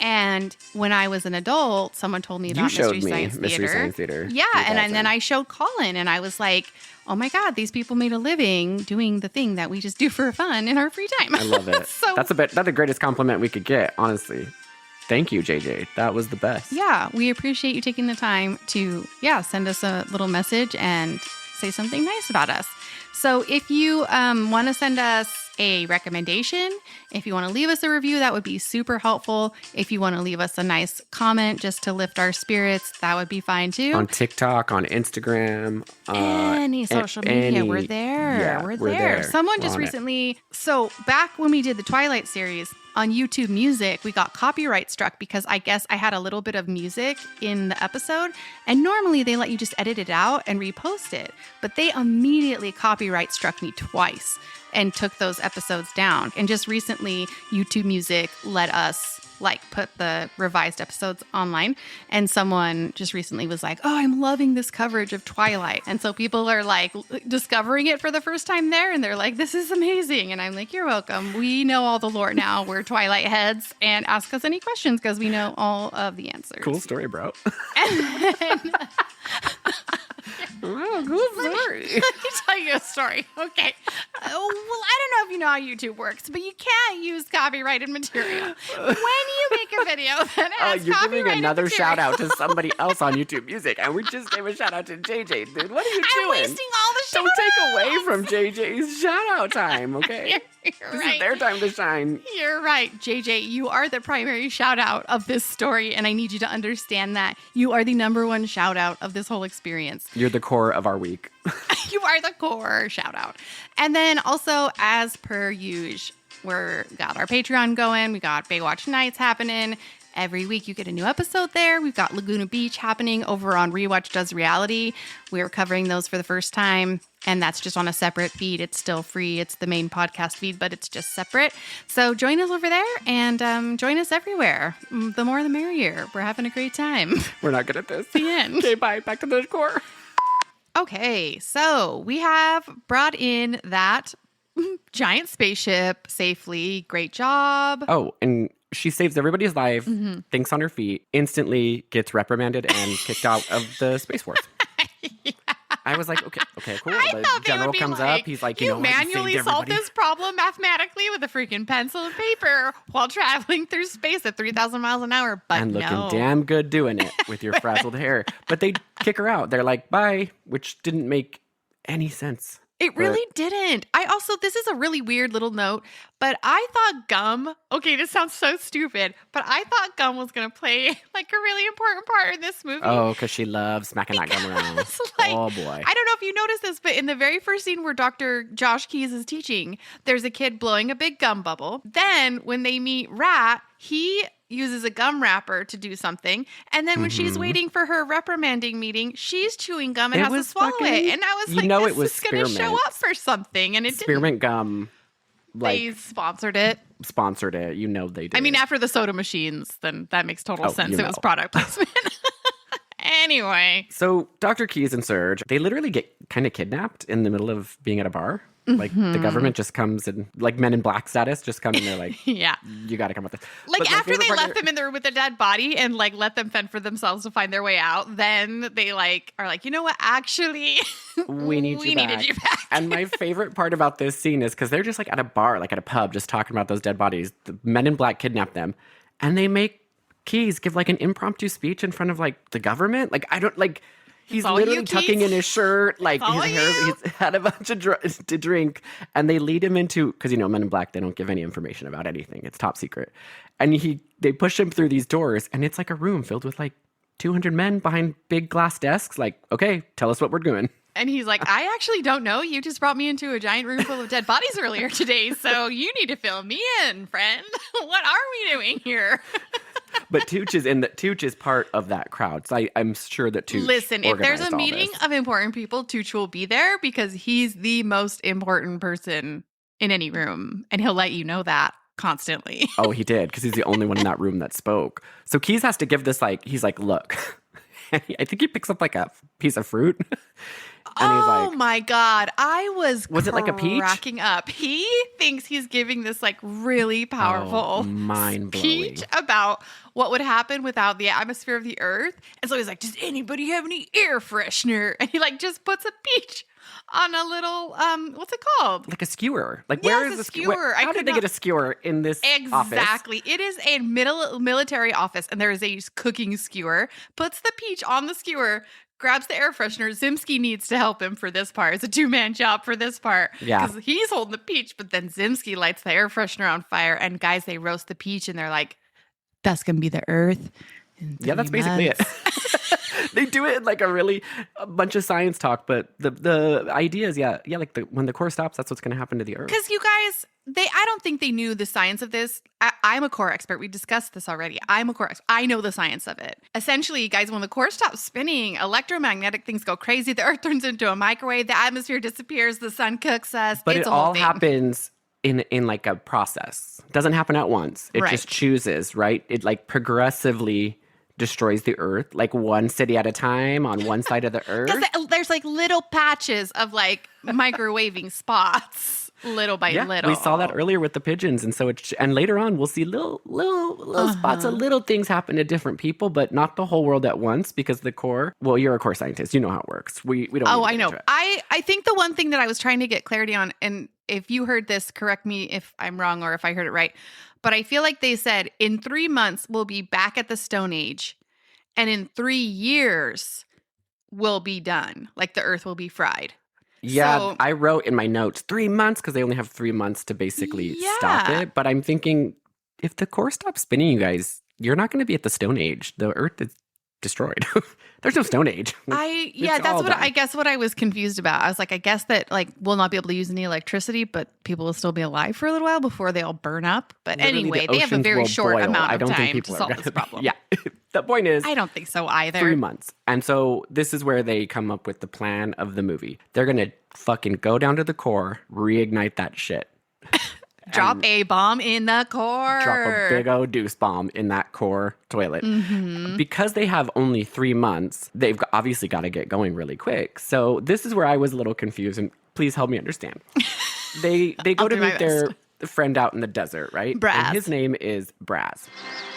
And when I was an adult, someone told me about You showed Mystery me Science Mystery Theater. Science Theater Yeah, and 3000. then I showed Colin, and I was like, oh my God, these people made a living doing the thing that we just do for fun in our free time. I love it. So- That's the greatest compliment we could get, honestly. Thank you, JJ. That was the best. Yeah, we appreciate you taking the time to, send us a little message and say something nice about us. So if you want to send us a recommendation, if you want to leave us a review, that would be super helpful. If you want to leave us a nice comment just to lift our spirits, that would be fine too. On TikTok, on Instagram. Any social media, we're there. Yeah, we're we're there. there. Someone We're just on it. recently, so back when we did the Twilight series on YouTube Music, we got copyright struck because I guess I had a little bit of music in the episode. And normally they let you just edit it out and repost it. But they immediately copyright struck me twice and took those episodes down. And just recently, YouTube Music let us put the revised episodes online. And someone just recently was like, oh, I'm loving this coverage of Twilight. And so people are discovering it for the first time there. And they're like, this is amazing. And I'm like, you're welcome. We know all the lore now. We're Twilight heads, and ask us any questions because we know all of the answers. Cool story, bro. And then, Wow, cool story. let me tell you a story. Okay. Well, I don't know if you know how YouTube works, but you can't use copyrighted material. When you make a video that has You're giving copyrighted another material, shout out to somebody else on YouTube Music, and we just gave a shout out to JJ, dude. What are you I'm doing? wasting all the shout Don't take away from JJ's shout out time, okay? You're This right. is their time to shine. You're right, JJ. You are the primary shout out of this story, and I need you to understand that. You are the number one shout out of this whole experience. You're the core of our week. You are the core shout out. And then also, as per usual, we've got our Patreon going. We got Baywatch Nights happening. Every week you get a new episode there. We've got Laguna Beach happening over on Rewatch Does Reality. We're covering those for the first time, and that's just on a separate feed. It's still free. It's the main podcast feed, but it's just separate. So join us over there and join us everywhere. The more the merrier. We're having a great time. We're not good at this. The end. Okay, bye. Back to the core. Okay, so we have brought in that giant spaceship safely. Great job. Oh, and she saves everybody's life, thinks on her feet, instantly gets reprimanded and kicked out of the Space Force. Yeah. I was like, okay, cool. I The thought they general would be comes like, up. He's like, you know what? manually saved solve everybody. this problem mathematically with a freaking pencil and paper while traveling through space at 3,000 miles an hour. But And looking no. damn good doing it with your frazzled hair. But they kick her out. They're like, bye, which didn't make any sense. It really didn't. This is a really weird little note, but I thought Gum, okay, this sounds so stupid, but I thought Gum was going to play like a really important part in this movie. Oh, because she loves smacking that gum around. It's like, Oh, boy. I don't know if you noticed this, but in the very first scene where Dr. Josh Keyes is teaching, there's a kid blowing a big gum bubble. Then when they meet Rat, he uses a gum wrapper to do something. And then when she's waiting for her reprimanding meeting, she's chewing gum and It has to was swallow fucking- it. And I was you like, know this it was is going to show spearmint. up for something. And it didn't. Spearmint gum, They like, sponsored it. sponsored it. You know they did. I mean, after the soda machines, then that makes total sense. you It was know. product placement. Anyway. So Dr. Keyes and Serge, they literally get kind of kidnapped in the middle of being at a bar. Like the government just comes and like Men in Black status just come and they're like, Yeah. you got to come with this. Like But my after favorite they part left of- them in there with a dead body and like let them fend for themselves to find their way out, then they like are like, you know what? Actually, we need you back. needed you back. And my favorite part about this scene is because they're just like at a bar, like at a pub, just talking about those dead bodies. The Men in Black kidnap them, and they make Keyes give like an impromptu speech in front of like the government. Like I don't like. He's all literally you, tucking Keys. in his shirt, like all his hair. you. He's had a bunch of to drink, and they lead him into because Men in Black, they don't give any information about anything. It's top secret, and they push him through these doors, and it's like a room filled with like 200 men behind big glass desks. Like, okay, tell us what we're doing. And he's like, I actually don't know. You just brought me into a giant room full of dead bodies earlier today, so you need to fill me in, friend. What are we doing here? But Tooch is part of that crowd. So I'm sure that Tooch. Listen, if there's a organized all meeting this. of important people, Tooch will be there because he's the most important person in any room, and he'll let you know that constantly. Oh, he did, because he's the only one in that room that spoke. So Keyes has to give this, like, he's like, look. I think he picks up, like, a piece of fruit. And he's Oh like, my God. I was it like a peach? cracking up. He thinks he's giving this like really powerful mind-blowing. speech about what would happen without the atmosphere of the earth. And so he's like, does anybody have any air freshener? And he like just puts a peach on a little, what's it called? like a skewer. Like, Yes, where is a the skewer. I How could did they not- get a skewer in this office? Exactly. It is a military office, and there is a cooking skewer. Puts the peach on the skewer, grabs the air freshener. Zimsky needs to help him for this part. It's a two-man job for this part. Yeah. Because he's holding the peach, but then Zimsky lights the air freshener on fire, and guys, they roast the peach, and they're like, that's going to be the earth. in Yeah, that's 3 basically months." it. They do it in like a bunch of science talk, but the idea is, like when the core stops, that's what's going to happen to the earth. Because you guys, I don't think they knew the science of this. I'm a core expert. We discussed this already. I'm a core expert. I know the science of it. Essentially, guys, when the core stops spinning, electromagnetic things go crazy. The earth turns into a microwave. The atmosphere disappears. The sun cooks us. But it's it a whole all thing. happens in like a process. It doesn't happen at once. It Right. just chooses, right? It like progressively destroys the earth, like one city at a time on one side of the earth. Because there's like little patches of like microwaving spots. little by Yeah, little. we saw that earlier with the pigeons, and so and later on we'll see little spots of little things happen to different people, but not the whole world at once because the core. Well, you're a core scientist, you know how it works. We don't. Oh, need to I get know. into it. I think the one thing that I was trying to get clarity on, and if you heard this, correct me if I'm wrong or if I heard it right, but I feel like they said in 3 months we'll be back at the Stone Age, and in 3 years we'll be done. Like the Earth will be fried. Yeah, So- I wrote in my notes 3 months because they only have 3 months to basically stop Yeah. it. But I'm thinking if the core stops spinning, you guys, you're not going to be at the Stone Age. The Earth is destroyed. There's no Stone Age. That's all what done. I guess what I was confused about. I was like, I guess that like we'll not be able to use any electricity, but people will still be alive for a little while before they all burn up. But Literally, anyway, the they have a oceans very will short boil. amount I of don't think time to people are solve gonna this problem. Yeah, the point is, I don't think so either. 3 months. And so this is where they come up with the plan of the movie. They're going to fucking go down to the core, reignite that shit. Drop a bomb in the core. Drop a big old deuce bomb in that core toilet. Mm-hmm. Because they have only 3 months, they've obviously got to get going really quick. So this is where I was a little confused, and please help me understand. They go I'll to do my meet their friend out in the desert, right? Braz. And his name is Braz.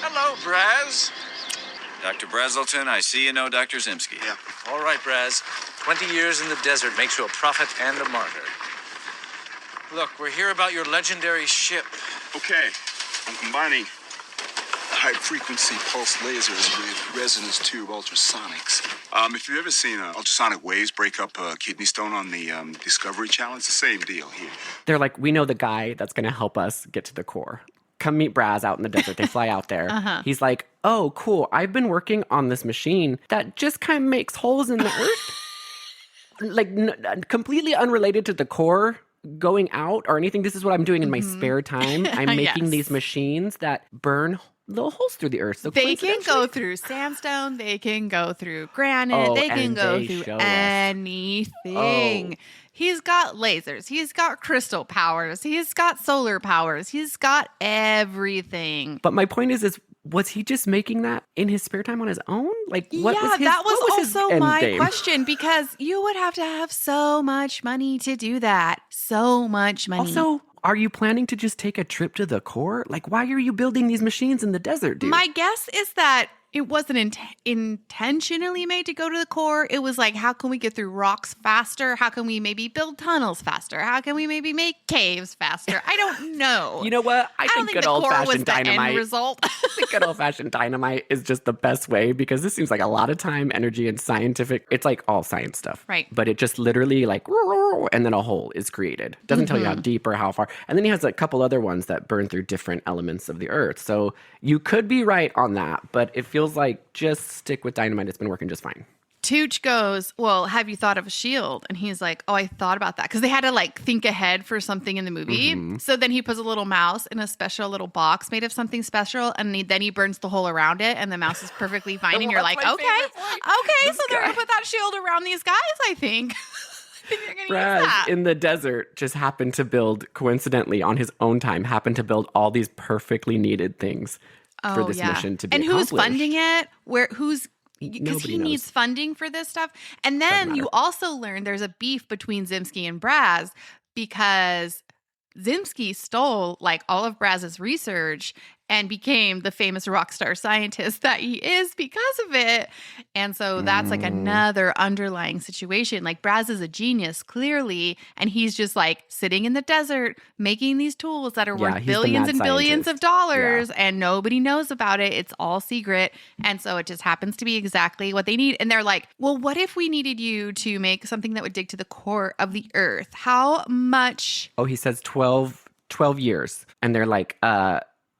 Hello, Braz. Dr. Brazelton, I see you know Dr. Zimsky. Yeah. All right, Braz. 20 years in the desert makes you a prophet and a martyr. Look, we're here about your legendary ship. Okay, I'm combining high-frequency pulse lasers with resonance tube ultrasonics. If you've ever seen ultrasonic waves break up a kidney stone on the Discovery Channel, it's the same deal here. They're like, we know the guy that's going to help us get to the core. Come meet Braz out in the desert. They fly out there. He's like, oh, cool. I've been working on this machine that just kind of makes holes in the earth. Like, completely unrelated to the core going out or anything. This is what I'm doing in my spare time. I'm making Yes. these machines that burn little holes through the earth. So They can go coincidentally- through sandstone. They can go through granite. Oh, they can and go they through show us. anything. Oh. He's got lasers. He's got crystal powers. He's got solar powers. He's got everything. But my point is was he just making that in his spare time on his own? Like, what was his, that was what was his also end my game? question because you would have to have so much money to do that. So much money. Also, are you planning to just take a trip to the core? Like, why are you building these machines in the desert, dude? my guess is that it wasn't intentionally made to go to the core. It was like, how can we get through rocks faster? How can we maybe build tunnels faster? How can we maybe make caves faster? I don't know. You know what? I don't think think good the core was old-fashioned the end dynamite. result. I think good old-fashioned dynamite is just the best way because this seems like a lot of time, energy, and scientific. It's like all science stuff. Right. But it just literally like, and then a hole is created. Doesn't tell you how deep or how far. And then he has a couple other ones that burn through different elements of the earth. So you could be right on that, but it feels like just stick with dynamite. It's been working just fine. Tooch goes, well, have you thought of a shield? And he's like, oh, I thought about that. Because they had to like think ahead for something in the movie. So then he puts a little mouse in a special little box made of something special. And then he burns the hole around it. And the mouse is perfectly fine. And you're like, that's my okay, favorite point. okay. So they're going to put that shield around these guys, I think. I think they're going to use Braz that. in the desert just happened to build, coincidentally, on his own time, happened to build all these perfectly needed things for this mission to be and who's accomplished. funding it? Because Nobody he knows. needs funding for this stuff. And then you also learn there's a beef between Zimsky and Braz because Zimsky stole like all of Braz's research and became the famous rock star scientist that he is because of it. And so that's like another underlying situation. Like Braz is a genius, clearly, and he's just like sitting in the desert making these tools that are Yeah, worth he's the billions mad and billions scientist. of dollars, and nobody knows about it. It's all secret. And so it just happens to be exactly what they need. And they're like, well, what if we needed you to make something that would dig to the core of the earth? How much? Oh, he says 12 years. And they're like,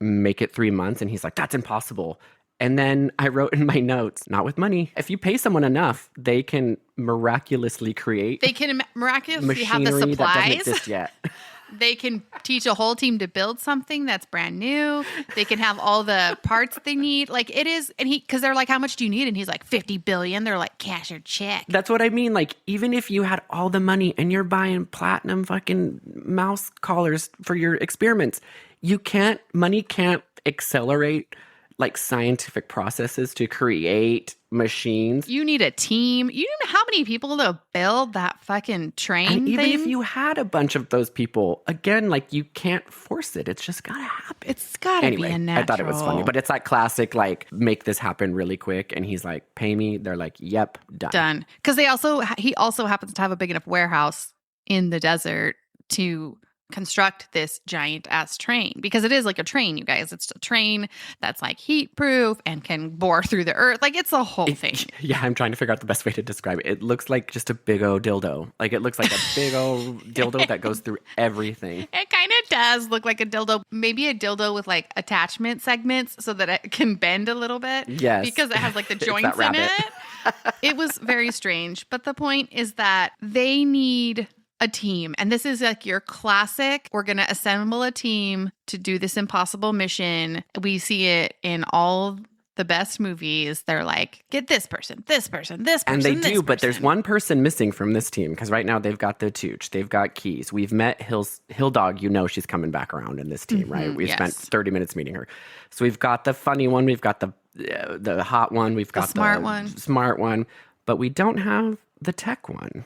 make it 3 months. And he's like, that's impossible. And then I wrote in my notes, not with money. If you pay someone enough, they can miraculously create They can miraculously have the machinery that doesn't supplies. exist yet. They can teach a whole team to build something that's brand new. They can have all the parts they need. Like it is, and because they're like, how much do you need? And he's like, 50 billion. They're like, cash or check. That's what I mean. Like, even if you had all the money and you're buying platinum fucking mouse collars for your experiments, money can't accelerate like scientific processes to create machines. You need a team. You know how many people to build that fucking train And even thing? if you had a bunch of those people, again, like you can't force it. It's just gotta happen. It's gotta Anyway, be a natural. I thought it was funny, but it's that classic, like, make this happen really quick. And he's like, pay me. They're like, yep, done. Because he also happens to have a big enough warehouse in the desert to construct this giant ass train, because it is like a train, you guys. It's a train that's like heat proof and can bore through the earth. Like, it's a whole thing. Yeah, I'm trying to figure out the best way to describe it. It looks like just a big old dildo. Like, it looks like a big old dildo that goes through everything. It kind of does look like a dildo. Maybe a dildo with like attachment segments so that it can bend a little bit. Yes. Because it has like the It's joints that in rabbit. it. It was very strange. But the point is that they need a team. And this is like your classic, we're going to assemble a team to do this impossible mission. We see it in all the best movies. They're like, get this person, this person, this person. And they this do, but there's person. one person missing from this team, because right now they've got the Tooch, they've got Keys. We've met Hill Dog. You know she's coming back around in this team, right? We've yes. spent 30 minutes meeting her. So we've got the funny one, we've got the hot one, we've got the smart one, but we don't have the tech one.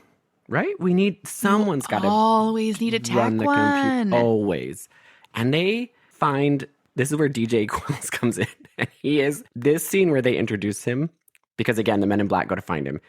Right? We need, someone's got to always need a tech run the one. computer. Always. And they find, this is where DJ Quills comes in. And he is, this scene where they introduce him, because again, the Men in Black go to find him,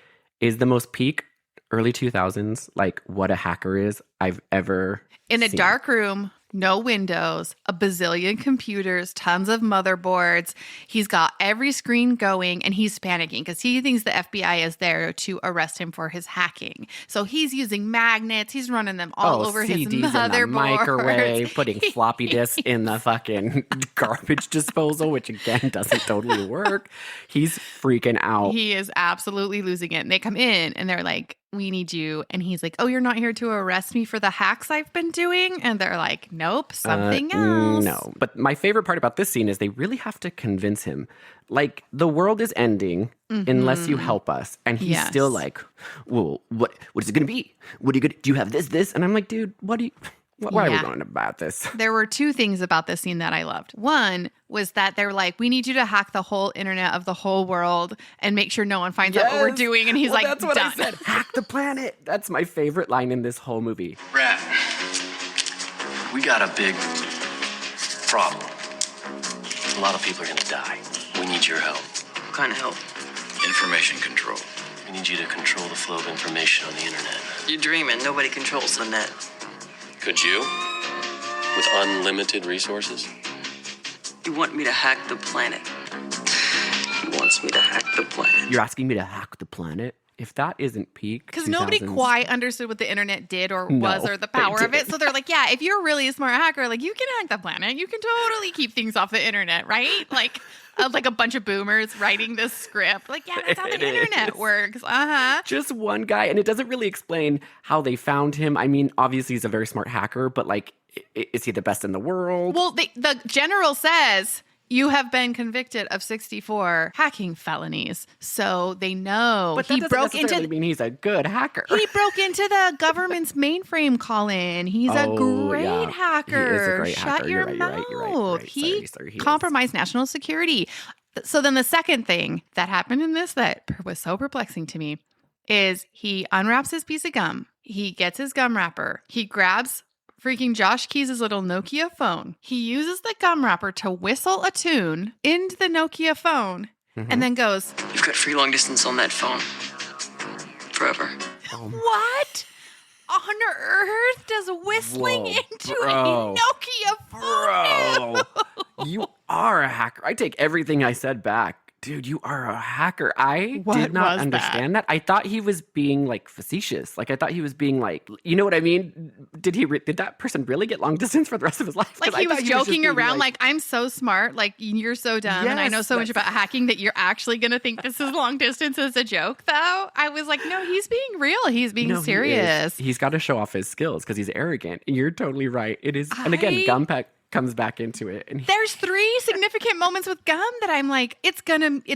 is the most peak early 2000s, like what a hacker is I've ever in a seen. dark room, no windows, a bazillion computers, tons of motherboards. He's got every screen going, and he's panicking because he thinks the FBI is there to arrest him for his hacking. So he's using magnets. He's running them all over his CDs in the motherboard. microwave, putting floppy disks in the fucking garbage disposal, which again doesn't totally work. He's freaking out. He is absolutely losing it. And they come in and they're like, we need you. And he's like, oh, you're not here to arrest me for the hacks I've been doing? And they're like, nope, something else. No. But my favorite part about this scene is they really have to convince him. Like, the world is ending unless you help us. And he's still like, well, what is it going to be? What are you going to do? You have this? And I'm like, dude, why are we going about this? There were two things about this scene that I loved. One was that they're like, we need you to hack the whole internet of the whole world and make sure no one finds out what we're doing. And he's like, that's what done. I said. Hack the planet. That's my favorite line in this whole movie. Rat, we got a big problem. A lot of people are gonna die. We need your help. What kind of help? Information control. We need you to control the flow of information on the internet. You're dreaming. Nobody controls the net. Could you? With unlimited resources? You want me to hack the planet. He wants me to hack the planet. You're asking me to hack the planet? If that isn't peak, Because nobody 2000s. quite understood what the internet did or No, was or the they power of it. didn't. So they're like, yeah, if you're really a smart hacker, like you can hack the planet. You can totally keep things off the internet, right? Like a bunch of boomers writing this script. Like, yeah, that's how the internet works. Just one guy, and it doesn't really explain how they found him. I mean, obviously he's a very smart hacker, but like, is he the best in the world? Well, the general says you have been convicted of 64 hacking felonies. So they know but that he doesn't broke necessarily into mean he's a good hacker. he broke into the government's mainframe, Colin. He's a great yeah. hacker. He is a great Shut hacker. your You're mouth. right. He Sorry, he is. compromised national security. So then the second thing that happened in this that was so perplexing to me is he unwraps his piece of gum. He gets his gum wrapper. He grabs freaking Josh Keys' little Nokia phone. He uses the gum wrapper to whistle a tune into the Nokia phone and then goes, You've got free long distance on that phone. Forever. what on earth does whistling Whoa, into bro. a Nokia phone do? You are a hacker. I take everything I said back. Dude, you are a hacker. I What did not was understand that. I thought he was being like facetious. Like I thought he was being like, you know what I mean? Did that person really get long distance for the rest of his life? 'Cause Like I he thought was just joking being around like, I'm so smart, like you're so dumb, and I know Yes, so much that's- about hacking that you're actually going to think this is long distance as a joke, though. I was like, no, he's being real. He's being No, he is. serious. He's got to show off his skills because he's arrogant. You're totally right. It is, and again, comes back into it. And There's 3 significant moments with gum that I'm like,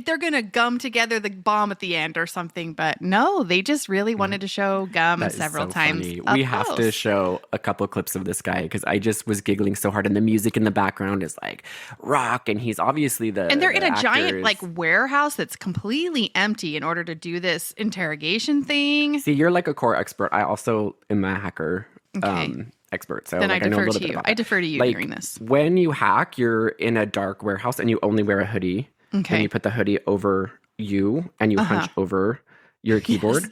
they're gonna gum together the bomb at the end or something. But no, they just really wanted to show gum that is several so times. funny. Up We have to close. show a couple clips of this guy because I just was giggling so hard, and the music in the background is like rock, and he's obviously And they're in a giant actors. like warehouse that's completely empty in order to do this interrogation thing. See, you're like a core expert. I also am a hacker Okay. expert, so Then like, I know a defer little to bit you. about I that. defer to you Like, during this. When you hack, you're in a dark warehouse and you only wear a hoodie. Okay. And you put the hoodie over you and you hunch over your keyboard.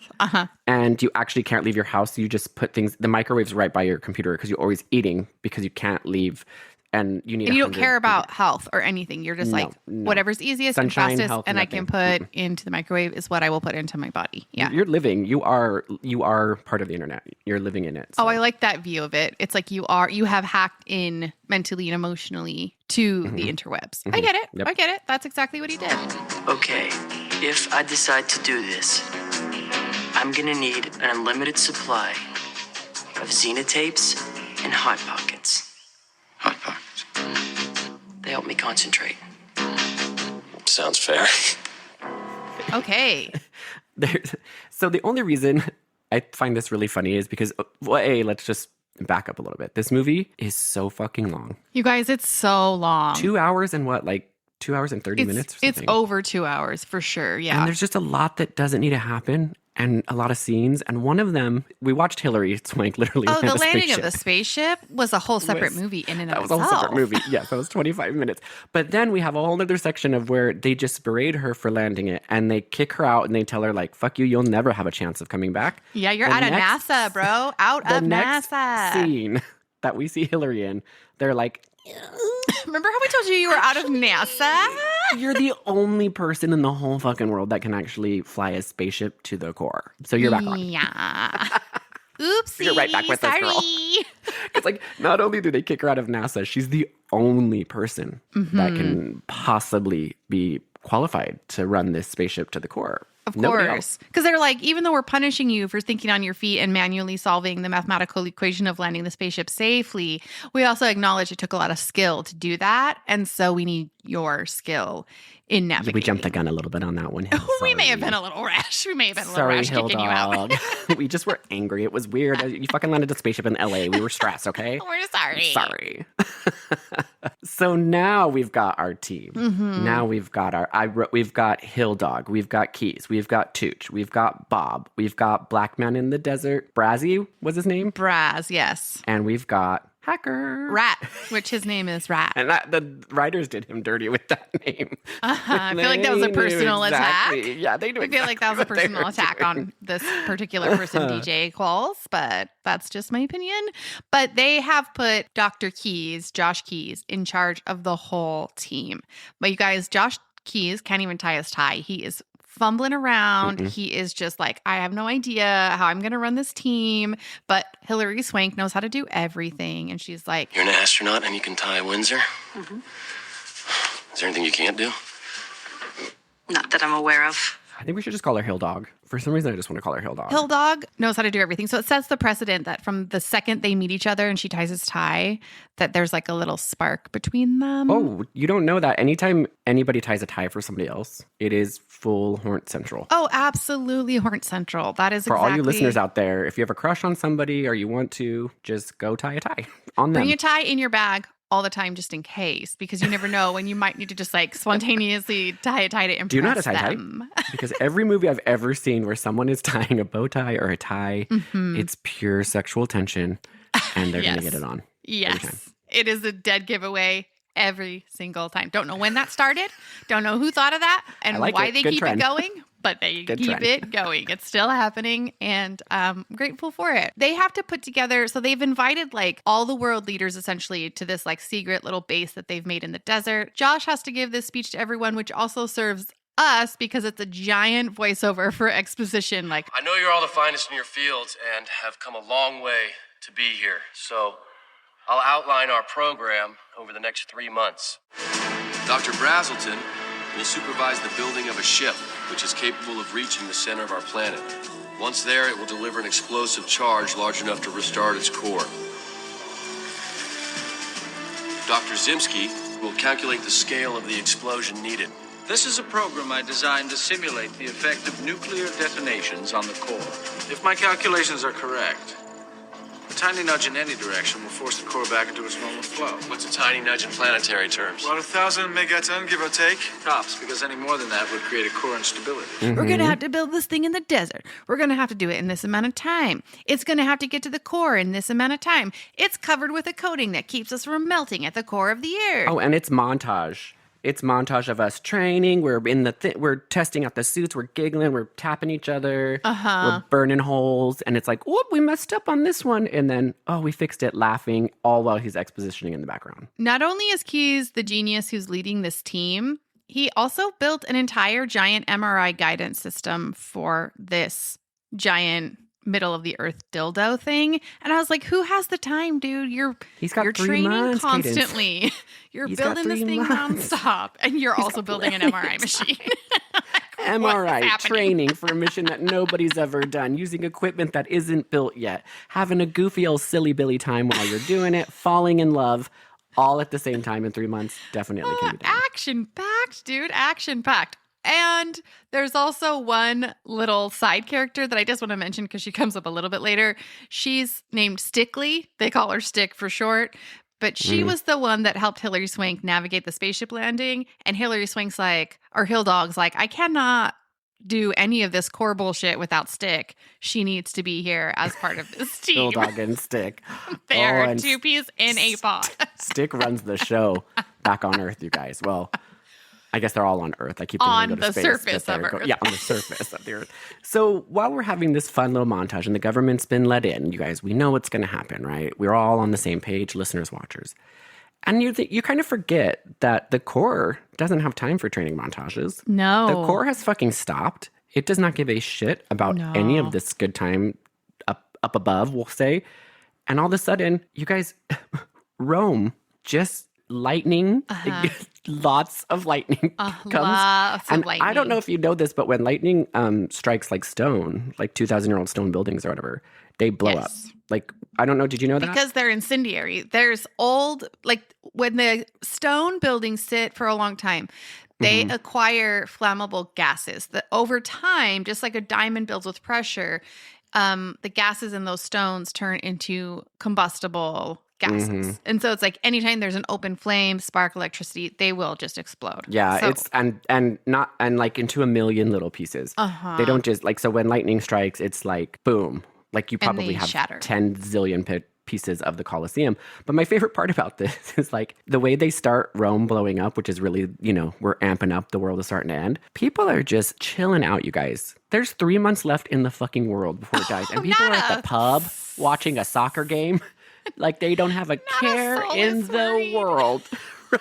And you actually can't leave your house. You just put things, the microwave's right by your computer because you're always eating because you can't leave. And you need And you don't 100 care about health or anything. You're just No, like, no. whatever's easiest Sunshine, and fastest health, and I can nothing. put into the microwave is what I will put into my body. Yeah. You're living. You are part of the internet. You're living in it. Oh, so. I like that view of it. It's like you have hacked in mentally and emotionally to the interwebs. I get it. Yep. I get it. That's exactly what he did. Okay, if I decide to do this, I'm gonna need an unlimited supply of xenotapes and Hot Pockets. Hot Pockets. They help me concentrate. Sounds fair. Okay. So the only reason I find this really funny is because, well, let's just back up a little bit. This movie is so fucking long. You guys, it's so long. 2 hours and what, like 2 hours and 30 minutes or It's something? over 2 hours for sure. Yeah. And there's just a lot that doesn't need to happen and a lot of scenes. And one of them, we watched Hillary Swank literally Oh, land the a landing spaceship. of the spaceship was a whole separate Was- movie in and of That was itself. a whole separate movie. Yes, that was 25 minutes. But then we have a whole other section of where they just berate her for landing it and they kick her out and they tell her, like, fuck you, you'll never have a chance of coming back. Yeah, you're The out of next- NASA, bro. Out The of next NASA. scene that we see Hillary in, they're like, Remember how we told you were out of NASA? you're the only person in the whole fucking world that can actually fly a spaceship to the core. So you're back on. Yeah. Oopsie. You're right back with this girl. Sorry. It's like, not only do they kick her out of NASA, she's the only person that can possibly be qualified to run this spaceship to the core. Of Nobody course. else. Because they're like, even though we're punishing you for thinking on your feet and manually solving the mathematical equation of landing the spaceship safely, we also acknowledge it took a lot of skill to do that. And so we need your skill in navigating. We jumped the gun a little bit on that one. We may have Sorry. been a little rash. We may have been a little Sorry, rash Hill kicking you out. Dog. We just were angry. It was weird. You fucking landed a spaceship in LA. We were stressed, okay? We're sorry. Sorry. So now we've got our team. Mm-hmm. Now we've got we've got Hill Dog. We've got Keys. We've got Tooch. We've got Bob. We've got Black Man in the Desert. Brazzy was his name. Braz, yes. And we've got Hacker. Rat, which his name is Rat. And the writers did him dirty with that name. I feel like that was a They knew personal exactly. attack. Yeah, they knew I feel like that was a exactly what they personal were attack doing. on this particular person DJ calls, but that's just my opinion. But they have put Dr. Keys, Josh Keys, in charge of the whole team. But you guys, Josh Keys can't even tie his tie. He is fumbling around. He is just like, I have no idea how I'm going to run this team. But Hillary Swank knows how to do everything. And she's like, You're an astronaut and you can tie a Windsor? Mm-hmm. Is there anything you can't do? Not that I'm aware of. I think we should just call her Hill Dog. For some reason, I just want to call her Hill Dog. Hill Dog knows how to do everything. So it sets the precedent that from the second they meet each other and she ties his tie, that there's like a little spark between them. Oh, you don't know that. Anytime anybody ties a tie for somebody else, it is full Horn Central. Oh, absolutely. Horn Central. That is For exactly. all you listeners out there, if you have a crush on somebody or you want to, just go tie a tie on them. Bring a tie in your bag all the time just in case, because you never know when you might need to just like spontaneously tie a tie to impress Do you know how to tie a tie? them. Because every movie I've ever seen where someone is tying a bow tie or a tie, it's pure sexual tension and they're going to Yes. get it on. time. Yes. It is a dead giveaway every single time. Don't know when that started. Don't know who thought of that and I like why it. they Good keep trend. it going. But they Good keep trend. it going. It's still happening, and I'm grateful for it. They have to put together, so they've invited like all the world leaders essentially to this like secret little base that they've made in the desert. Josh has to give this speech to everyone, which also serves us because it's a giant voiceover for exposition. Like, I know you're all the finest in your fields and have come a long way to be here. So I'll outline our program over the next 3 months. Dr. Brazelton will supervise the building of a ship which is capable of reaching the center of our planet. Once there, it will deliver an explosive charge large enough to restart its core. Dr. Zimski will calculate the scale of the explosion needed. This is a program I designed to simulate the effect of nuclear detonations on the core. If my calculations are correct, a tiny nudge in any direction will force the core back into its normal flow. What's a tiny nudge in planetary terms? About 1,000 megaton, give or take. Tops, because any more than that would create a core instability. We're going to have to build this thing in the desert. We're going to have to do it in this amount of time. It's going to have to get to the core in this amount of time. It's covered with a coating that keeps us from melting at the core of the Earth. Oh, and it's montage. It's montage of us training. We're in the we're testing out the suits. We're giggling. We're tapping each other. We're burning holes. And it's like, whoop, we messed up on this one. And then, oh, we fixed it, laughing, all while he's expositioning in the background. Not only is Keyes the genius who's leading this team, he also built an entire giant MRI guidance system for this giant middle of the earth dildo thing. And I was like, who has the time, dude? You're 3 training months, constantly. Cadence. You're He's got building this 3 thing months. nonstop. And you're also building an MRI machine. MRI training for a mission that nobody's ever done, using equipment that isn't built yet, having a goofy old silly billy time while you're doing it, falling in love, all at the same time in 3 months. Definitely can be done. Action-packed, dude. Action-packed. And there's also one little side character that I just want to mention because she comes up a little bit later. She's named Stickley. They call her Stick for short. But she was the one that helped Hillary Swank navigate the spaceship landing. And Hillary Swank's like, or Hill Dog's like, I cannot do any of this core bullshit without Stick. She needs to be here as part of this team. Hill Dog and Stick. They're and two peas in a pod. Stick runs the show back on Earth, you guys. Well, I guess they're all on Earth. I keep On thinking they go to the space, surface but of they're Earth. Yeah, on the surface of the Earth. So while we're having this fun little montage and the government's been let in, you guys, we know what's going to happen, right? We're all on the same page, listeners, watchers. And you kind of forget that the Corps doesn't have time for training montages. No. The Corps has fucking stopped. It does not give a shit about any of this good time up above, we'll say. And all of a sudden, you guys, Rome, just lightning, lots of lightning comes. Lots of and lightning. I don't know if you know this, but when lightning strikes like stone, like 2,000-year-old stone buildings or whatever, they blow up. Like, I don't know, did you know that? Because they're incendiary. There's old, like when the stone buildings sit for a long time, they acquire flammable gases that over time, just like a diamond builds with pressure, the gases in those stones turn into combustible gases. And so it's like anytime there's an open flame, spark, electricity, they will just explode. Yeah, So- it's and like into a million little pieces. They don't just like, so when lightning strikes, it's like boom. Like you And probably they have shatter. 10 zillion pieces of the Colosseum. But my favorite part about this is like the way they start Rome blowing up, which is really, we're amping up, the world is starting to end. People are just chilling out, you guys. There's 3 months left in the fucking world before it dies. And people are at the pub watching a soccer game. Like they don't have a care in the world,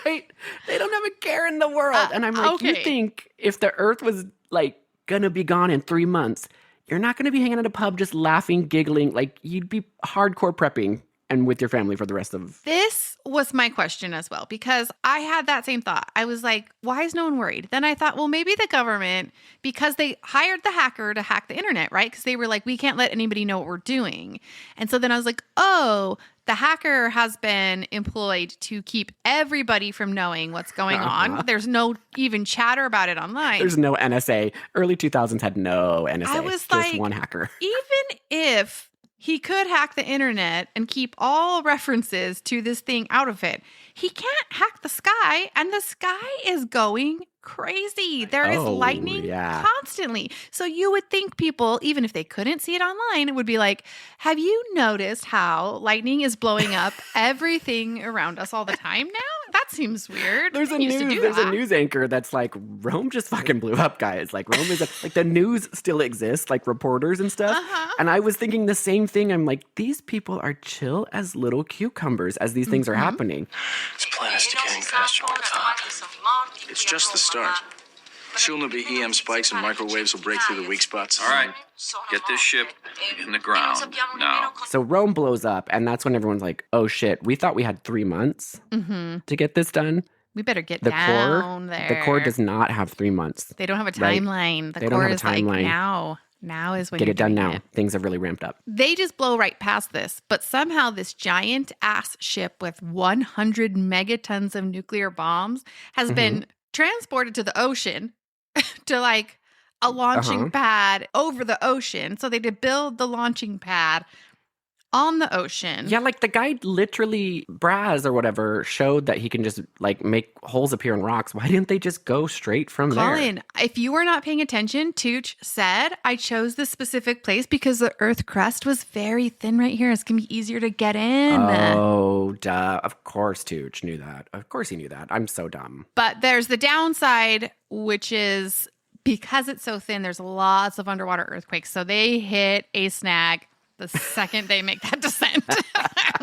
right? They don't have a care in the world. And I'm like, you think if the earth was like gonna be gone in 3 months, you're not going to be hanging at a pub just laughing, giggling. Like, you'd be hardcore prepping and with your family for the rest of... This was my question as well, because I had that same thought. I was like, why is no one worried? Then I thought, well, maybe the government, because they hired the hacker to hack the internet, right? Because they were like, we can't let anybody know what we're doing. And so then I was like, oh, the hacker has been employed to keep everybody from knowing what's going on. There's no even chatter about it online. There's no NSA. Early 2000s had no NSA. I was just like, one hacker. Even if he could hack the internet and keep all references to this thing out of it, he can't hack the sky, and the sky is going crazy. There is lightning constantly. So you would think people, even if they couldn't see it online, would be like, have you noticed how lightning is blowing up everything around us all the time now? That seems weird. There's a news anchor that's like, Rome just fucking blew up, guys. Like, Rome is like, the news still exists, like reporters and stuff. And I was thinking the same thing. I'm like, these people are chill as little cucumbers as these things are happening. This plan is decaying faster all the time. It's just the start. Soon there'll be EM spikes and microwaves will break through the weak spots. All right, get this ship in the ground now. So Rome blows up, and that's when everyone's like, oh shit, we thought we had 3 months to get this done. We better get The down there. The Corps does not have 3 months. They don't have a right? timeline. The They don't Corps have a is like timeline. now. Now is when Get you're it done doing now. it. Things have really ramped up. They just blow right past this, but somehow this giant ass ship with 100 megatons of nuclear bombs has been transported to the ocean to like a launching pad over the ocean. So they did build the launching pad on the ocean. Yeah, like the guy literally, Braz or whatever, showed that he can just like make holes appear in rocks. Why didn't they just go straight from there? Colin, if you were not paying attention, Tooch said, I chose this specific place because the Earth crust was very thin right here. It's going to be easier to get in. Oh, duh. Of course Tooch knew that. Of course he knew that. I'm so dumb. But there's the downside, which is because it's so thin, there's lots of underwater earthquakes. So they hit a snag the second they make that descent.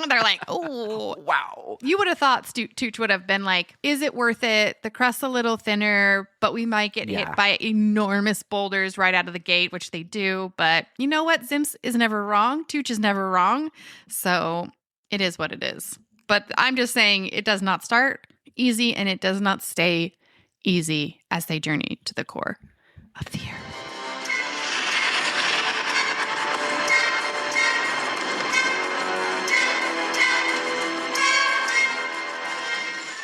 They're like, oh, wow. You would have thought Tooch would have been like, is it worth it? The crust's a little thinner, but we might get hit by enormous boulders right out of the gate, which they do. But you know what? Zims is never wrong. Tooch is never wrong. So it is what it is. But I'm just saying it does not start easy and it does not stay easy as they journey to the core of the earth.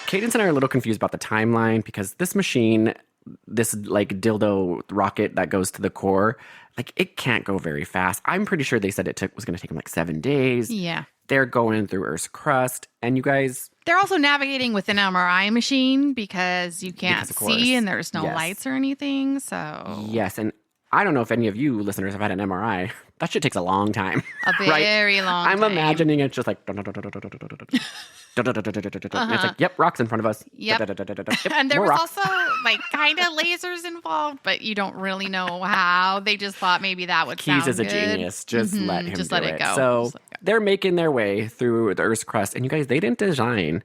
Cadence and I are a little confused about the timeline because this machine, this like dildo rocket that goes to the core, like it can't go very fast. I'm pretty sure they said it was going to take them like 7 days. Yeah. They're going through Earth's crust. And you guys... They're also navigating with an MRI machine because you can't see and there's no lights or anything. So... Yes. And I don't know if any of you listeners have had an MRI. That shit takes a long time. A very long time. I'm imagining it's just like... And it's like, yep, rocks in front of us. Yep. And there was also like kind of lasers involved, but you don't really know how. They just thought maybe that would sound Keys is a good. genius. Just let him just do let it go. So they're making their way through the Earth's crust. And you guys, they didn't design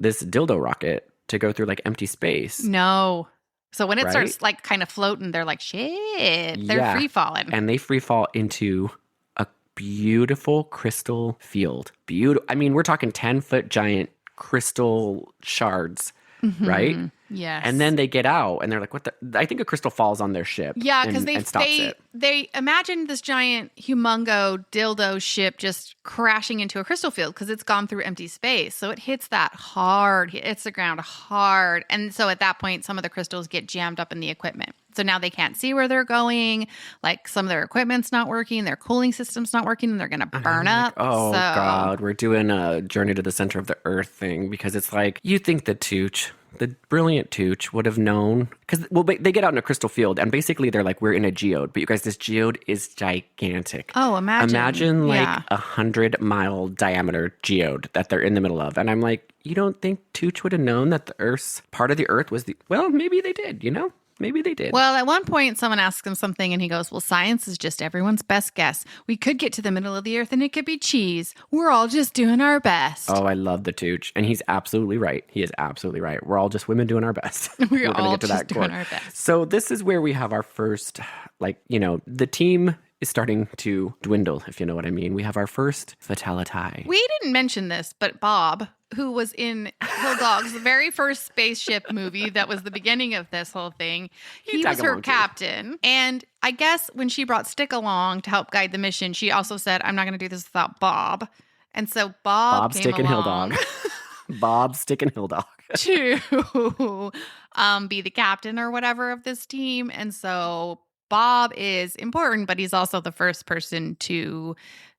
this dildo rocket to go through like empty space. No. So when it starts like kind of floating, they're like, shit, they're free falling. And they free fall into a beautiful crystal field. I mean, we're talking 10-foot giant crystal shards, right? Yes. And then they get out and they're like, what the? I think a crystal falls on their ship. Yeah, because they they imagined this giant humongo dildo ship just crashing into a crystal field because it's gone through empty space. So it hits that hard. It hits the ground hard. And so at that point, some of the crystals get jammed up in the equipment. So now they can't see where they're going. Like some of their equipment's not working. Their cooling system's not working and they're going to burn up. Oh, God. We're doing a journey to the center of the earth thing because it's like, you think the Tooch, the brilliant Tooch, would have known. Because, well, they get out in a crystal field and basically they're like, we're in a geode. But you guys, this geode is gigantic. Oh, imagine. Imagine like 100-mile diameter geode that they're in the middle of. And I'm like, you don't think Tooch would have known that the Earth's part of the Earth was the... Well, maybe they did, you know? Maybe they did. Well, at one point, someone asked him something and he goes, well, science is just everyone's best guess. We could get to the middle of the earth and it could be cheese. We're all just doing our best. Oh, I love the Tooch. And he's absolutely right. He is absolutely right. We're all just women doing our best. We're all just doing our best. So this is where we have our first, like, you know, the team is starting to dwindle, if you know what I mean. We have our first fatality. We didn't mention this, but Bob, who was in Hill Dog's very first spaceship movie that was the beginning of this whole thing, he was her captain. And I guess when she brought Stick along to help guide the mission, she also said, I'm not going to do this without Bob. And so Bob came Stick, and Hill along Dog. Bob, Stick, and Hill Dog. to be the captain or whatever of this team. And so Bob is important, but he's also the first person to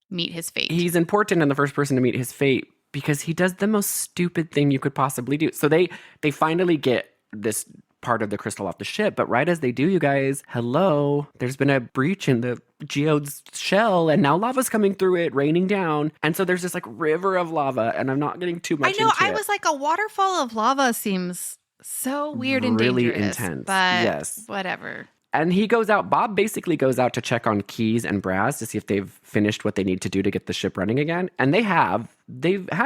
meet his fate. He's important and the first person to meet his fate because he does the most stupid thing you could possibly do. So they finally get this part of the crystal off the ship, but right as they do, you guys, hello, there's been a breach in the geode's shell and now lava's coming through it, raining down. And so there's this like river of lava and I'm not getting too much into it. I was like, a waterfall of lava seems so weird and really dangerous. Intense. But yes. Whatever. And he goes out, Bob basically goes out to check on Keys and Braz to see if they've finished what they need to do to get the ship running again. And they have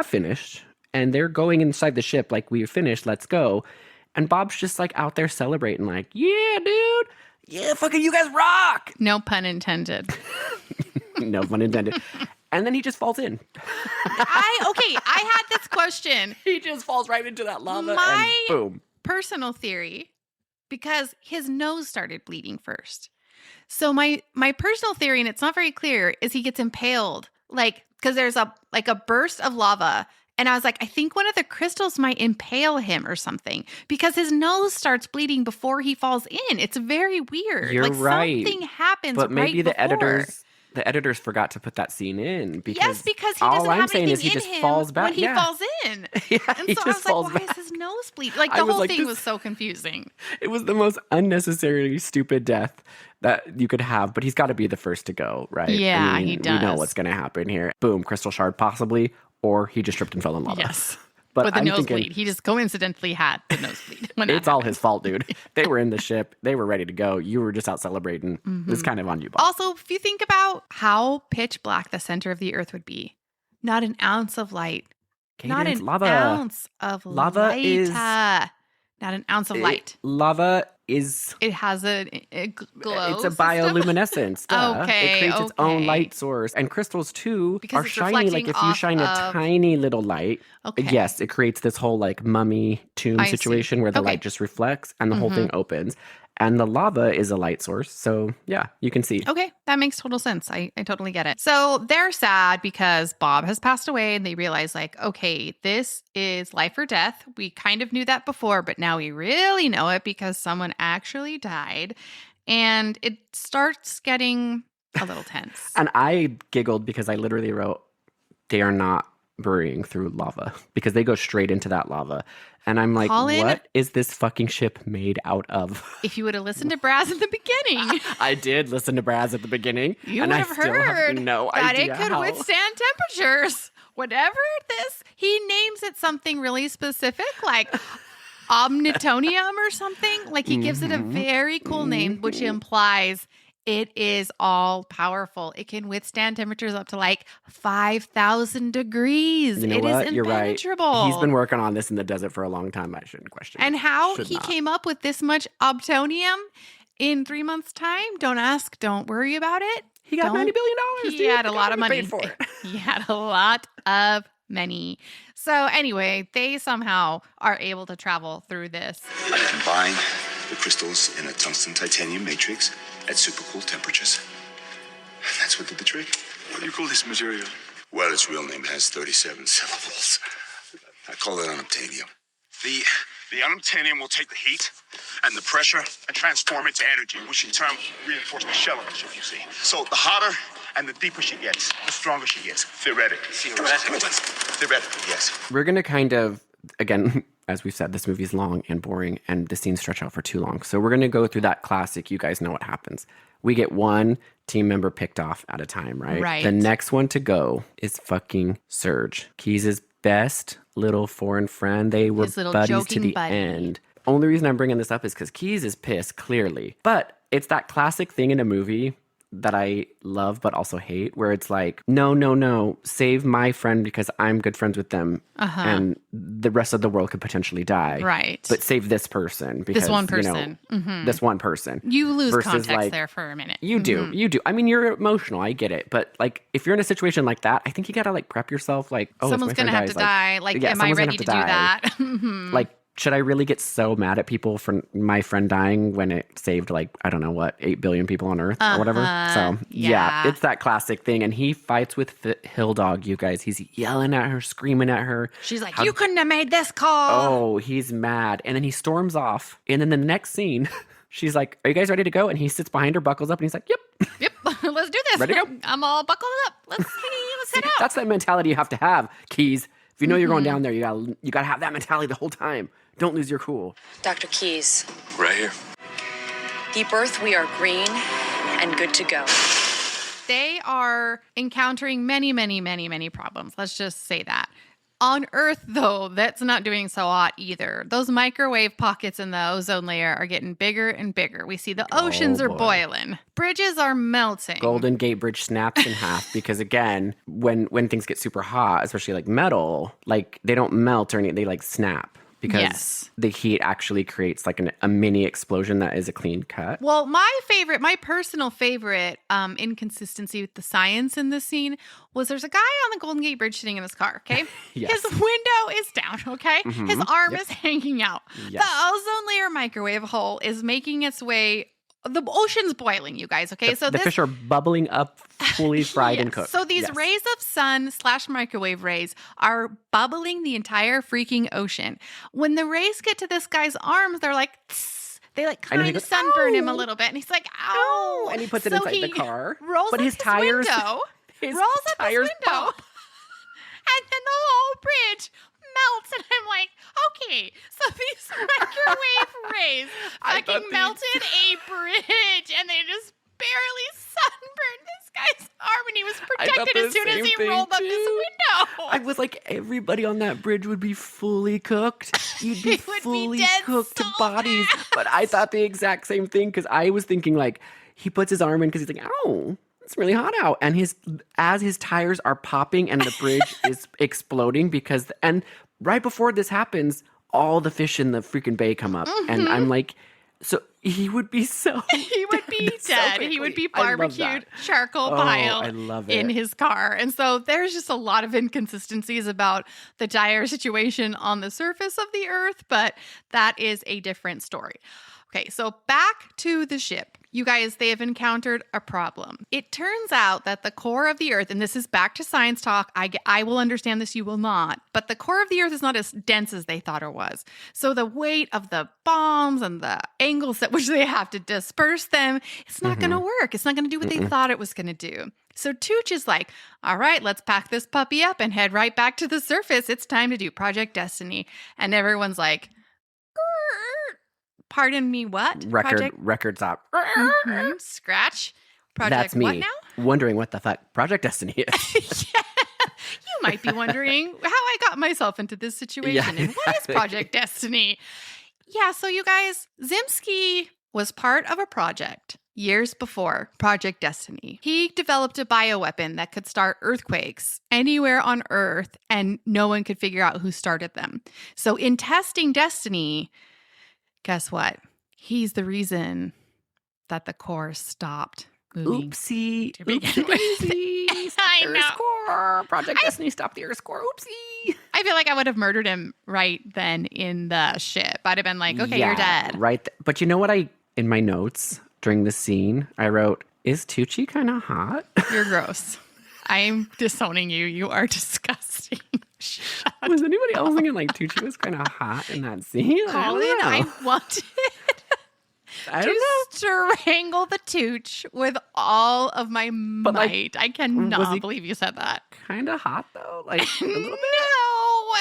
finished. And they're going inside the ship like, we've finished, let's go. And Bob's just like out there celebrating like, yeah, dude. Yeah, fucking you guys rock. No pun intended. No pun intended. And then he just falls in. I had this question. He just falls right into that lava My and boom. Personal theory, because his nose started bleeding first. So my personal theory, and it's not very clear, is he gets impaled. Like, because there's a burst of lava. And I was like, I think one of the crystals might impale him or something because his nose starts bleeding before he falls in. It's very weird. You're right. Something happens But maybe right the before. editors forgot to put that scene in because Yes, because he all doesn't I'm have saying anything is he in just him falls back. when he falls in. Yeah, And he so I just was like, falls why back. is his nose bleed? Like, I the was whole like, thing this- was so confusing. It was the most unnecessarily stupid death that you could have, but he's got to be the first to go, right? Yeah, he We know does. what's going to happen here. Boom, crystal shard possibly, or he just tripped and fell in lava. Yes. But With the I'm nosebleed. thinking, He just coincidentally had the nosebleed. when that it's all happened. his fault, dude. They were in the ship. They were ready to go. You were just out celebrating. It's kind of on you, Bob. Also, if you think about how pitch black the center of the earth would be, not an ounce of light. Not Cadence, an lava. ounce of Lava light. is- Not an ounce of light. Lava is... It has a glow. It's a system. bioluminescence. Duh. Okay, It creates its own okay. light source. And crystals, too, Because are it's shiny. Like, reflecting if you off shine a of- tiny little light, Okay. yes, it creates this whole, like, mummy tomb I see. situation where the Okay. light just reflects and the whole thing opens. And the lava is a light source. So, yeah, you can see. Okay, that makes total sense. I totally get it. So they're sad because Bob has passed away and they realize, like, okay, this is life or death. We kind of knew that before, but now we really know it because someone actually died. And it starts getting a little tense. And I giggled because I literally wrote, they are not burying through lava because they go straight into that lava. And I'm like, Colin- what is this fucking ship made out of? If you would have listened to Braz at the beginning, I did listen to Braz at the beginning. you and would I have still heard have no that idea it could how. withstand temperatures. Whatever this, he names it something really specific, like omnitonium or something. Like he gives it a very cool name, which implies it is all powerful. It can withstand temperatures up to like 5,000 degrees. You know It what? is You're right. impenetrable. He's been working on this in the desert for a long time. I shouldn't question. And it. how Should he not. came up with this much obtonium in 3 months' time, don't ask, don't worry about it. He got Don't- $90 billion. He dude. had The a lot of government money. paid for it. He had a lot of money. So anyway, they somehow are able to travel through this. I combine the crystals in a tungsten titanium matrix at supercool temperatures. That's what did the trick. What do you call this material? Well, its real name has 37 syllables. I call it unobtainium. The unobtainium will take the heat and the pressure and transform it to energy, which in turn reinforce the shell of the ship, you see. So the hotter and the deeper she gets, the stronger she gets. Theoretically. Theoretically, yes. We're going to kind of, again, as we've said, this movie's long and boring, and the scenes stretch out for too long. So we're going to go through that classic. You guys know what happens. We get one team member picked off at a time, right? Right. The next one to go is fucking Serge. Keyes' best little foreign friend. They were His little buddies to joking the buddy. end. Only reason I'm bringing this up is because Keyes is pissed, clearly. But it's that classic thing in a movie that I love but also hate, where it's like, no, save my friend because I'm good friends with them, and the rest of the world could potentially die. Right. But save this person because one you know, person. this one person. You lose Versus, context like, there for a minute. You do. I mean, you're emotional. I get it. But like, if you're in a situation like that, I think you gotta like prep yourself. Like, oh, if Someone's my friend going to have to dies, die. Like, yeah, am I someone's gonna ready have to do die. that? Like, should I really get so mad at people for my friend dying when it saved, like, I don't know what, 8 billion people on Earth or whatever? So, yeah, Yeah. it's that classic thing. And he fights with Hill Dog, you guys. He's yelling at her, screaming at her. She's like, you couldn't have made this call. Oh, he's mad. And then he storms off. And then the next scene, she's like, are you guys ready to go? And he sits behind her, buckles up, and he's like, yep. Yep, let's do this. Ready to go? I'm all buckled up. Let's head out. That's that mentality you have to have, Keyes. If you know you're going down there, you gotta have that mentality the whole time. Don't lose your cool. Dr. Keyes, Right here. deep Earth, we are green and good to go. They are encountering many problems. Let's just say that. On Earth, though, that's not doing so hot either. Those microwave pockets in the ozone layer are getting bigger and bigger. We see the oceans are boy. boiling. Bridges are melting. Golden Gate Bridge snaps in half because, again, when things get super hot, especially like metal, like they don't melt or anything, they like snap because Yes. the heat actually creates like a mini explosion that is a clean cut. Well, my personal favorite inconsistency with the science in this scene was there's a guy on the Golden Gate Bridge sitting in his car, okay? Yes. His window is down, okay? His arm is hanging out. Yes. The ozone layer microwave hole is making its way The ocean's boiling, you guys. Okay, The fish are bubbling up, fully fried and Yes. cooked. So these rays of sun / microwave rays are bubbling the entire freaking ocean. When the rays get to this guy's arms, they're like, tss, they like And he kind of goes, sunburn him a "Ow." little bit, and he's like, "Ow!" And he puts it So inside the he car. Rolls But up his tires- window, his rolls up his tires window, pop. and then the whole bridge melts, and I'm like, okay, so these microwave rays I thought fucking melted a bridge, and they just barely sunburned this guy's arm, and he was I thought protected the as soon as same he thing, rolled up his too. window. I was like, everybody on that bridge would be fully cooked. You'd be It would be fully dead cooked so bodies. fast. But I thought the exact same thing because I was thinking like he puts his arm in because he's like, "Oh, it's really hot out," and as his tires are popping and the bridge is exploding and right before this happens, all the fish in the freaking bay come up, and I'm like, so he would be so He would be so dead. He would be quickly. I love barbecued that. charcoal Oh, pile I love in it. his car. And so there's just a lot of inconsistencies about the dire situation on the surface of the earth, but that is a different story. Okay, so back to the ship. You guys, they have encountered a problem. It turns out that the core of the earth, and this is back to science talk, I will understand this, you will not, but the core of the earth is not as dense as they thought it was. So the weight of the bombs and the angles at which they have to disperse them, it's not going to work. It's not going to do what they thought it was going to do. So Tooch is like, all right, let's pack this puppy up and head right back to the surface. It's time to do Project Destiny. And everyone's like, pardon me, what? Record stop. Scratch. Project That's me what now? wondering what the fuck Project Destiny is. Yeah. You might be wondering how I got myself into this situation Yeah, and what is exactly. Project Destiny? Yeah, so you guys, Zemsky was part of a project years before Project Destiny. He developed a bioweapon that could start earthquakes anywhere on Earth, and no one could figure out who started them. So in testing Destiny, guess what? He's the reason that the core stopped moving. Oopsie. To begin with. Oopsie. Stop I the know. Earth's core. Project Destiny stopped the Earth's core. Oopsie. I feel like I would have murdered him right then in the ship. I'd have been like, okay, you're dead. Right. But you know what in my notes during the scene, I wrote, is Tucci kind of hot? You're gross. I'm disowning you. You are disgusting. Shut Was anybody else thinking like Tucci was kind of hot in that scene? Colin, I wanted I don't to know. strangle the Tooch with all of my But, like, might. I was cannot he- believe you said that. Kind of hot though, like a little bit. No.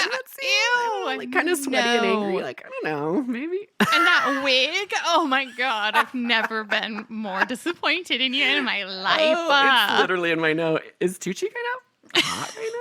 In that scene, I don't know, like kind of sweaty and angry. Like I don't know, maybe. And that wig. Oh my God. I've never been more disappointed in you in my life. It's literally in my note. Is Tucci kind of hot right now?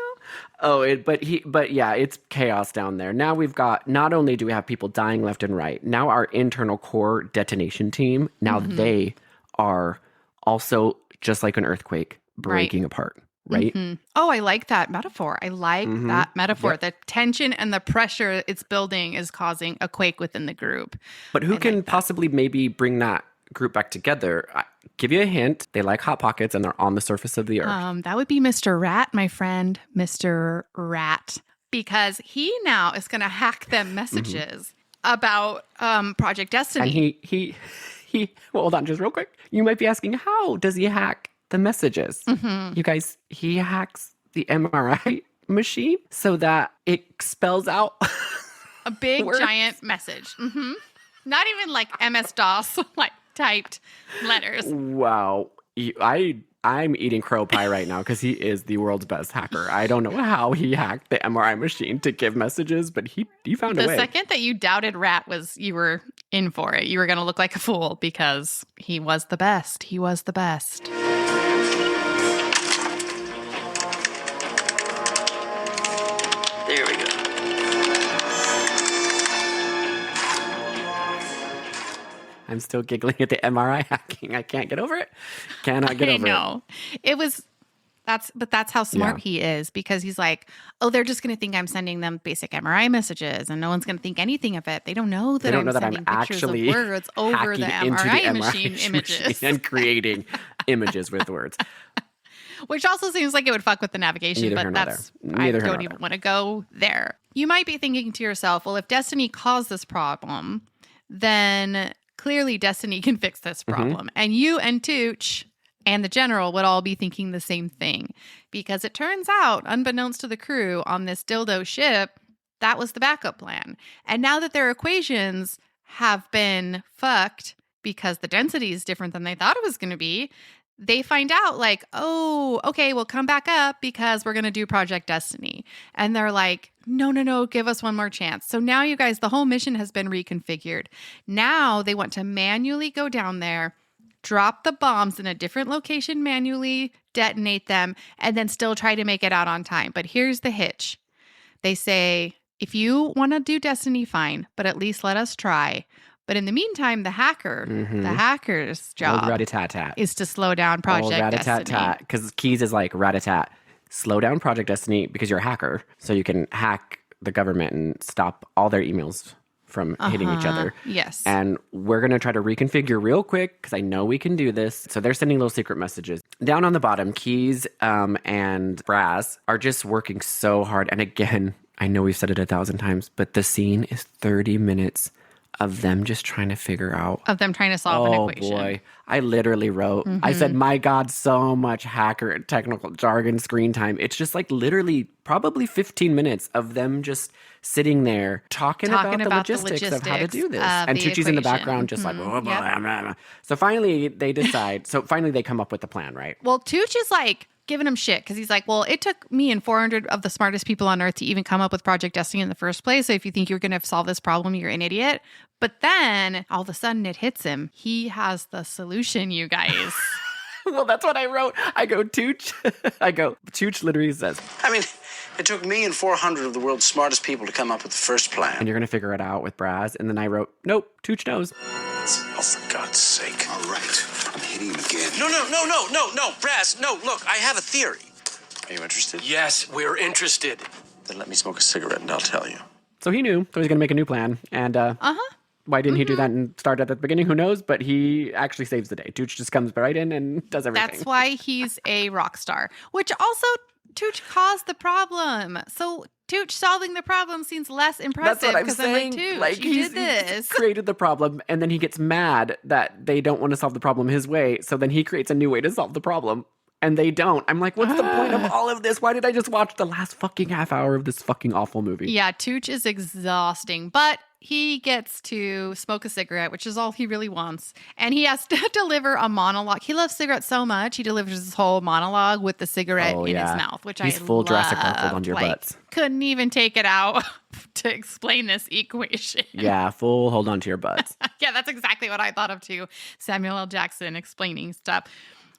But yeah, it's chaos down there. Now we've got, not only do we have people dying left and right, now our internal core detonation team, now they are also just like an earthquake breaking apart, right? Oh, I like that metaphor. I like that metaphor. Yep. The tension and the pressure it's building is causing a quake within the group. But who I can like that. possibly maybe bring that group back together? Give you a hint. They like Hot Pockets and they're on the surface of the earth. That would be Mr. Rat, my friend, Mr. Rat, because he now is going to hack them messages about Project Destiny. And he well, hold on just real quick. You might be asking, how does he hack the messages? You guys, he hacks the MRI machine so that it spells out A big words. giant message. Not even like MS-DOS, like typed letters. Wow. I'm eating crow pie right now because he is the world's best hacker. I don't know how he hacked the MRI machine to give messages, but he found a The way. second that you doubted Rat was you were in for it. You were going to look like a fool because he was the best. He was the best. There we go. I'm still giggling at the MRI hacking. I can't get over it. Cannot get over I know. It was that's how smart Yeah. he is, because he's like, oh, they're just going to think I'm sending them basic MRI messages and no one's going to think anything of it. They don't know that They don't I'm know that I'm sending pictures actually of words over the hacking into MRI, the machine images. and creating images with words. Which also seems like it would fuck with the navigation, Neither here but nor that's there. I Neither here don't nor even there. want to go there. You might be thinking to yourself, well, if Destiny caused this problem, then clearly Destiny can fix this problem. And you and Tooch and the general would all be thinking the same thing. Because it turns out, unbeknownst to the crew on this dildo ship, that was the backup plan. And now that their equations have been fucked because the density is different than they thought it was going to be, they find out like, oh, okay, we'll come back up because we're going to do Project Destiny. And they're like, no, give us one more chance. So now you guys, the whole mission has been reconfigured. Now they want to manually go down there, drop the bombs in a different location, manually detonate them, and then still try to make it out on time. But here's the hitch. They say, if you want to do Destiny, fine, but at least let us try. But in the meantime, the hacker's job is to slow down Project Destiny. Because Keyes is like, rat-a-tat, slow down Project Destiny because you're a hacker. So you can hack the government and stop all their emails from hitting each other. Yes. And we're going to try to reconfigure real quick because I know we can do this. So they're sending little secret messages. Down on the bottom, Keyes and Braz are just working so hard. And again, I know we've said it 1,000 times, but the scene is 30 minutes of them just trying to figure out. Of them trying to solve an equation. Oh, boy. I literally wrote, I said, my God, so much hacker and technical jargon screen time. It's just like literally probably 15 minutes of them just sitting there talking about the logistics of how to do this. And Tucci's in the background just like, blah, blah, blah, blah. So finally they decide. So finally they come up with the plan, right? Well, Tucci is like giving him shit because he's like, well, it took me and 400 of the smartest people on Earth to even come up with Project Destiny in the first place. So if you think you're going to solve this problem, you're an idiot. But then all of a sudden it hits him. He has the solution, you guys. Well, that's what I wrote. I go, Tooch. Tooch literally says, I mean, it took me and 400 of the world's smartest people to come up with the first plan. And you're going to figure it out with Braz. And then I wrote, nope, Tooch knows. Oh, for God's sake. All right. I'm hitting him again. No, Braz, no, look, I have a theory. Are you interested? Yes, we're interested. Then let me smoke a cigarette and I'll tell you. So he knew. So he's going to make a new plan. And why didn't he do that and start at the beginning? Who knows? But he actually saves the day. Tooch just comes right in and does everything. That's why he's a rock star, which also Tooch caused the problem. So Tooch solving the problem seems less impressive because I'm like, Tooch, you did this. He created the problem, and then he gets mad that they don't want to solve the problem his way. So then he creates a new way to solve the problem. And they don't. I'm like, what's the point of all of this? Why did I just watch the last fucking half hour of this fucking awful movie? Yeah, Tooch is exhausting, but he gets to smoke a cigarette, which is all he really wants. And he has to deliver a monologue. He loves cigarettes so much, he delivers his whole monologue with the cigarette in his mouth, which He's full Jurassic Park, hold on to your butts. Couldn't even take it out to explain this equation. Yeah, full hold on to your butts. Yeah, that's exactly what I thought of too. Samuel L. Jackson explaining stuff.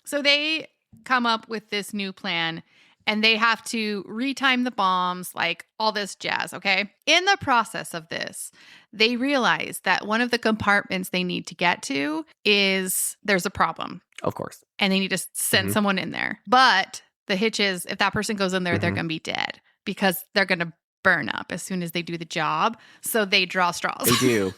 So they come up with this new plan and they have to retime the bombs, like all this jazz, okay? In the process of this, they realize that one of the compartments they need to get to is there's a problem. Of course. And they need to send someone in there. But the hitch is if that person goes in there, they're going to be dead because they're going to burn up as soon as they do the job. So they draw straws. They do.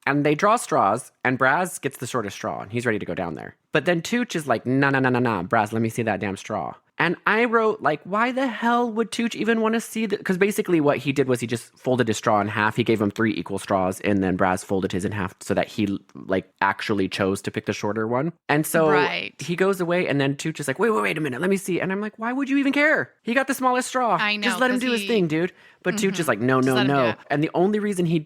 And they draw straws, and Braz gets the shortest straw, and he's ready to go down there. But then Tooch is like, nah, Braz, let me see that damn straw. And I wrote, like, why the hell would Tooch even want to see that? Because basically what he did was he just folded his straw in half. He gave him 3 equal straws, and then Braz folded his in half so that he, like, actually chose to pick the shorter one. And so he goes away, and then Tooch is like, wait a minute, let me see. And I'm like, why would you even care? He got the smallest straw. I know. Just let him do his thing, dude. But Tooch is like, no. And the only reason he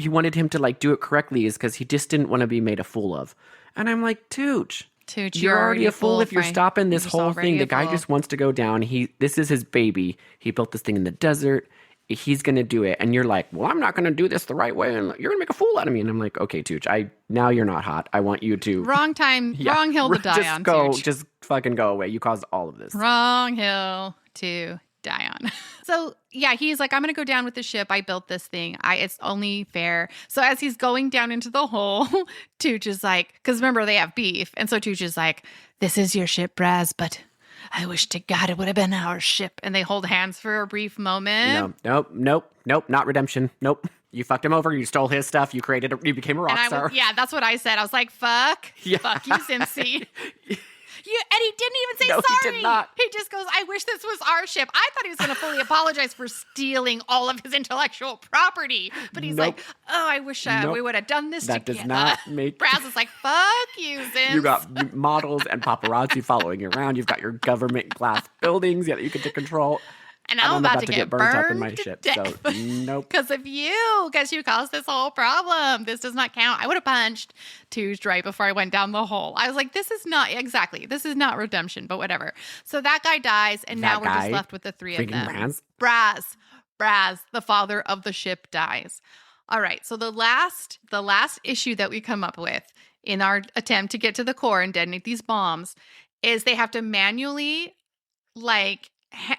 wanted him to, like, do it correctly is because he just didn't want to be made a fool of. And I'm like, Tooch, you're already a fool if you're stopping this whole thing. The guy just wants to go down. This is his baby. He built this thing in the desert. He's going to do it. And you're like, well, I'm not going to do this the right way. And you're going to make a fool out of me. And I'm like, okay, Tooch, now you're not hot. I want you to. Wrong time, wrong hill to die on, Tooch. Just fucking go away. You caused all of this. Wrong hill to die on. So yeah, he's like, I'm going to go down with the ship. I built this thing. It's only fair. So as he's going down into the hole, Tooch is like, because remember they have beef. And so Tooch is like, this is your ship, Braz, but I wish to God it would have been our ship. And they hold hands for a brief moment. Nope. Not redemption. Nope. You fucked him over. You stole his stuff. You became a rock star. Yeah, that's what I said. I was like, fuck. Yeah. Fuck you, Cincy. And he didn't even say No, sorry. he did not. He just goes, I wish this was our ship. I thought he was going to fully apologize for stealing all of his intellectual property. But he's like, oh, I wish we would have done this That together. does not make... Braz is like, fuck you, Sims. You got models and paparazzi following you around. You've got your government glass buildings that you get to control. And I'm about to get burned up in my ship. So, nope. Because of you. Because you caused this whole problem. This does not count. I would have punched Tucci right before I went down the hole. I was like, this is not redemption, but whatever. So that guy dies, and now we're just left with the three of them. Braz, the father of the ship, dies. All right. So the last issue that we come up with in our attempt to get to the core and detonate these bombs is they have to manually,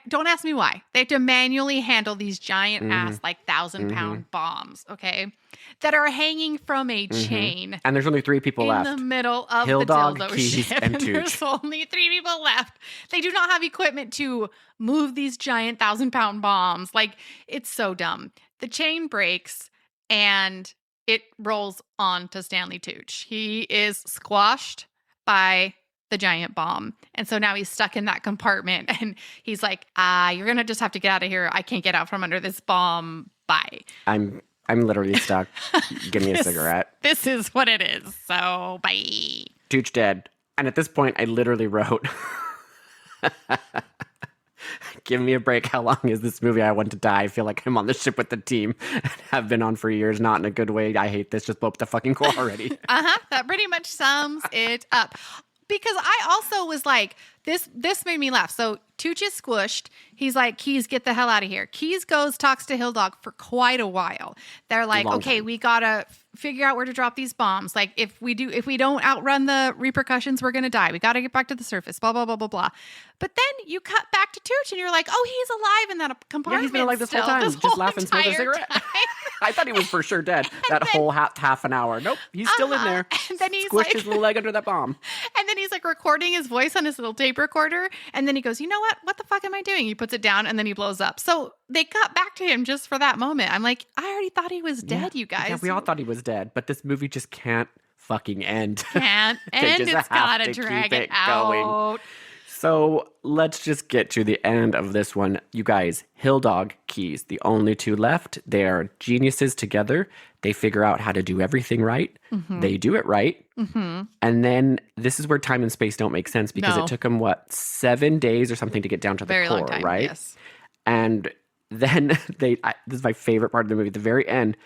don't ask me why. They have to manually handle these giant ass, 1,000-pound bombs, okay, that are hanging from a chain. And there's only 3 people left. In the middle of the dildo ship. And there's only 3 people left. They do not have equipment to move these giant 1,000-pound bombs. It's so dumb. The chain breaks and it rolls on to Stanley Tucci. He is squashed by the giant bomb. And so now he's stuck in that compartment and he's like, you're going to just have to get out of here. I can't get out from under this bomb. Bye. I'm literally stuck. Give me a cigarette. This is what it is. So bye. Tucci dead. And at this point, I literally wrote, give me a break. How long is this movie? I want to die. I feel like I'm on the ship with the team and have been on for years. Not in a good way. I hate this. Just blow up the fucking core already. That pretty much sums it up. Because I also was like, this made me laugh. So Tucci is squished. He's like, Keys, get the hell out of here. Keys talks to Hilldog for quite a while. They're like, okay, we gotta figure out where to drop these bombs. Like, if we don't outrun the repercussions, we're gonna die. We gotta get back to the surface. Blah blah blah blah blah. But then you cut back to Tucci and you're like, oh, he's alive in that compartment. Yeah, he's been alive this whole time, just laughing, smoking a cigarette. I thought he was for sure dead. Whole half an hour. Nope, he's still in there. And then he's squished his little leg under that bomb. And then he's like recording his voice on his little tape recorder. And then he goes, you know what? What the fuck am I doing? He puts it down and then he blows up. So they cut back to him just for that moment. I'm like, I already thought he was dead, you guys. Yeah, we all thought he was dead, but this movie just can't fucking end. Can't end. It's gotta drag it out. Going. So let's just get to the end of this one. You guys, Hilldog, Keys, the only 2 left. They are geniuses together. They figure out how to do everything right. They do it right. And then this is where time and space don't make sense because it took them, 7 days or something to get down to the core, long time, right? Yes. And then this is my favorite part of the movie. At the very end,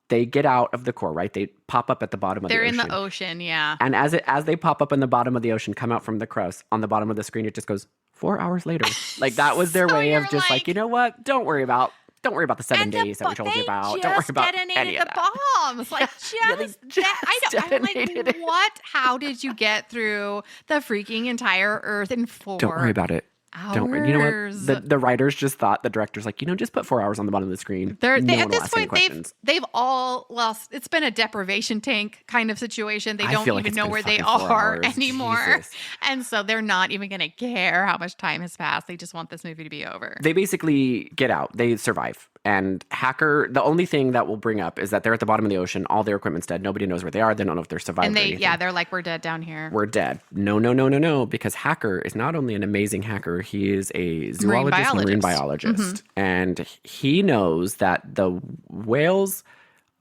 they get out of the core, right? They pop up at the bottom of the ocean. They're in the ocean, yeah. And as they pop up in the bottom of the ocean, come out from the crust, on the bottom of the screen, it just goes 4 hours later. That was their way of just you know what? Don't worry about the 7 days that we told you about. Don't worry about any of that. Bombs. I'm like, what? How did you get through the freaking entire Earth in 4 Don't worry about it. Don't worry. You know what? The writers just thought, the director's like, just put 4 hours on the bottom of the screen. At this point, they've all lost. It's been a deprivation tank kind of situation. They don't even know where they are anymore. Jesus. And so they're not even going to care how much time has passed. They just want this movie to be over. They basically get out. They survive. And Hacker, the only thing that will bring up is that they're at the bottom of the ocean. All their equipment's dead. Nobody knows where they are. They don't know if they're surviving. And they're like, we're dead down here. We're dead. No. Because Hacker is not only an amazing hacker, he is a zoologist, marine biologist. And he knows that the whales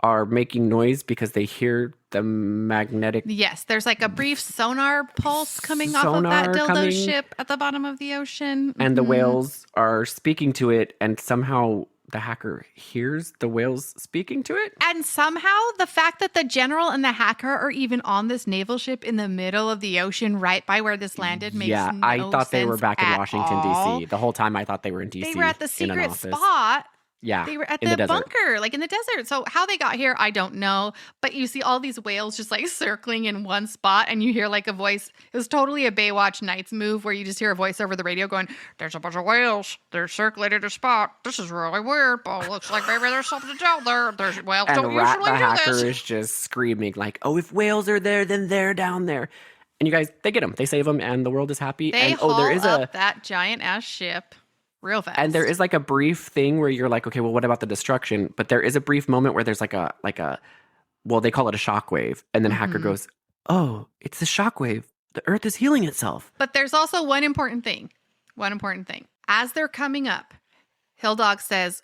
are making noise because they hear the magnetic... Yes, there's like a brief sonar pulse coming off of that dildo ship at the bottom of the ocean. And the whales are speaking to it, and somehow... the hacker hears the whales speaking to it. And somehow the fact that the general and the hacker are even on this naval ship in the middle of the ocean right by where this landed makes no sense. I thought they were back in Washington, D.C. The whole time I thought they were in D.C. They were at the secret spot. Yeah, they were at the bunker, like in the desert. So how they got here, I don't know. But you see all these whales just like circling in one spot, and you hear like a voice. It was totally a Baywatch Nights move where you just hear a voice over the radio going, "There's a bunch of whales. They're circling at a spot. This is really weird, but looks like maybe there's something down there. There's whales don't usually do this." And the hacker is just screaming like, "Oh, if whales are there, then they're down there." And you guys, they get them. They save them, and the world is happy. They and haul up that giant ass ship. Real fast. And there is like a brief thing where you're like, okay, well, what about the destruction? But there is a brief moment where there's like a well, they call it a shockwave. And then Hacker goes, oh, it's the shockwave The Earth is healing itself. But there's also one important thing. As they're coming up, Hill Dog says,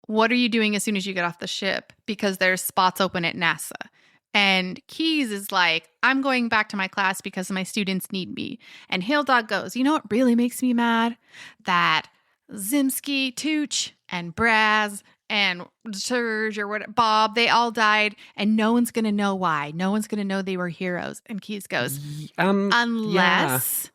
what are you doing as soon as you get off the ship? Because there's spots open at NASA. And Keyes is like, I'm going back to my class because my students need me. And Hill Dog goes, you know what really makes me mad? That Zimsky, Tooch, and Braz and Serge or what, Bob, they all died, and no one's going to know why. No one's going to know they were heroes. And Keyes goes, unless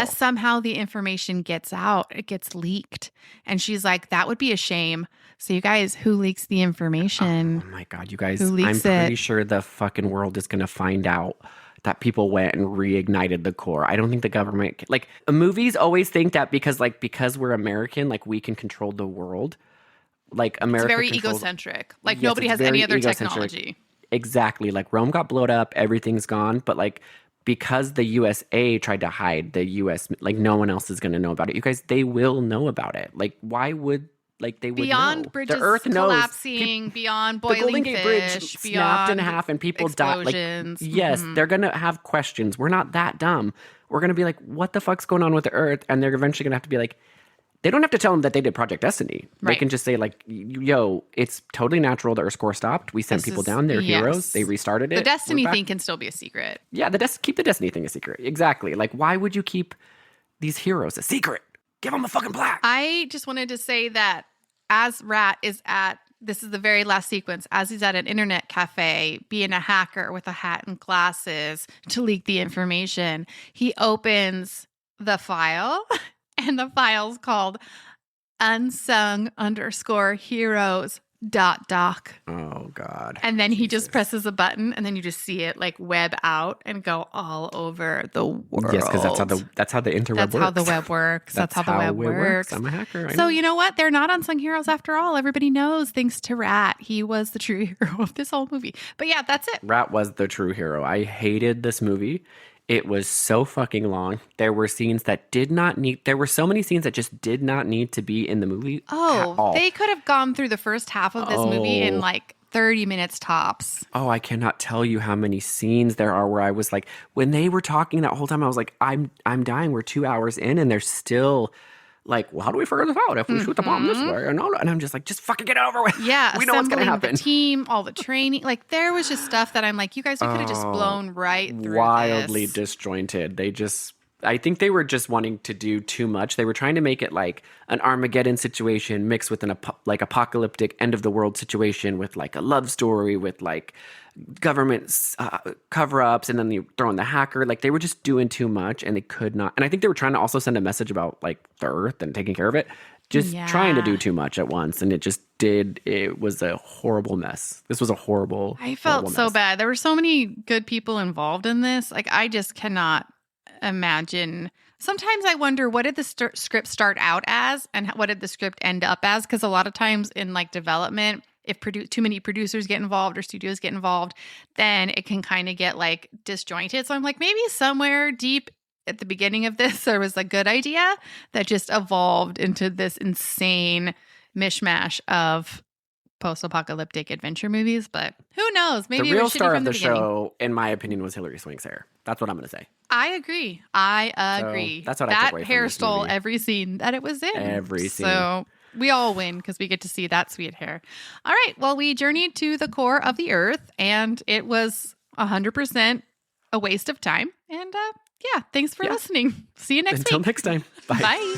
somehow the information gets out, it gets leaked. And she's like, that would be a shame. So you guys, who leaks the information? Oh my God, you guys, I'm pretty sure the fucking world is going to find out that people went and reignited the core. I don't think the government, like, movies always think that because we're American, like, we can control the world. Like, America It's very egocentric. Like, nobody has any other technology. Exactly. Like, Rome got blown up, everything's gone. But, like, because the USA tried to hide the US, like, no one else is going to know about it. You guys, they will know about it. Like, why would... Like they would beyond know. Bridges the Earth collapsing, beyond boiling the Golden Gate fish, Bridge snapped in half and people died. Like, yes, they're gonna have questions. We're not that dumb. We're gonna be like, what the fuck's going on with the Earth? And they're eventually gonna have to be like, they don't have to tell them that they did Project Destiny. They can just say like, yo, it's totally natural. The Earth's core stopped. We sent people down. They're heroes. They restarted it. The Destiny thing can still be a secret. Yeah, keep the Destiny thing a secret. Exactly. Like, why would you keep these heroes a secret? Give them a fucking plaque. I just wanted to say that as Rat is this is the very last sequence, as he's at an internet cafe, being a hacker with a hat and glasses to leak the information, he opens the file, and the file's called unsung_heroes.doc. Oh, God. And then he just presses a button, and then you just see it like web out and go all over the world. Yes, because that's how the interweb works. That's how the web works. That's how the web works. I'm a hacker. So you know what? They're not unsung heroes after all. Everybody knows, thanks to Rat, he was the true hero of this whole movie. But yeah, that's it. Rat was the true hero. I hated this movie. It was so fucking long. There were scenes that there were so many scenes that just did not need to be in the movie at all. They could have gone through the first half of this movie in like 30 minutes tops. Oh, I cannot tell you how many scenes there are where I was like, when they were talking that whole time, I was like, I'm dying. We're 2 hours in and they're still like, well, how do we figure this out if we shoot the bomb this way? And I'm just like, just fucking get it over with. Yeah, we know what's going to happen. The team, all the training. Like, there was just stuff that I'm like, you guys, we could have just blown right through wildly this. Disjointed. I think they were just wanting to do too much. They were trying to make it like an Armageddon situation mixed with an apocalyptic end of the world situation with like a love story with like government cover-ups, and then you throw in the hacker. Like, they were just doing too much, and they could not. And I think they were trying to also send a message about like the Earth and taking care of it. Just trying to do too much at once, and it was a horrible mess. This was a horrible. I felt so bad. There were so many good people involved in this. Like, I just cannot imagine. Sometimes I wonder, what did the script start out as, and what did the script end up as? Because a lot of times in like development, if too many producers get involved or studios get involved, then it can kind of get like disjointed. So I'm like, maybe somewhere deep at the beginning of this, there was a good idea that just evolved into this insane mishmash of post-apocalyptic adventure movies. But who knows? Maybe the real it was shitty star from of the the beginning. show, in my opinion, was Hillary Swank's hair. That's what I'm going to say. I agree. So that's what I took away from hair this stole movie. Every scene that it was in. Every scene. So we all win because we get to see that sweet hair. All right. Well, we journeyed to the core of the Earth, and it was 100% a waste of time. And yeah, thanks for listening. See you next week. Until next time. Bye. Bye.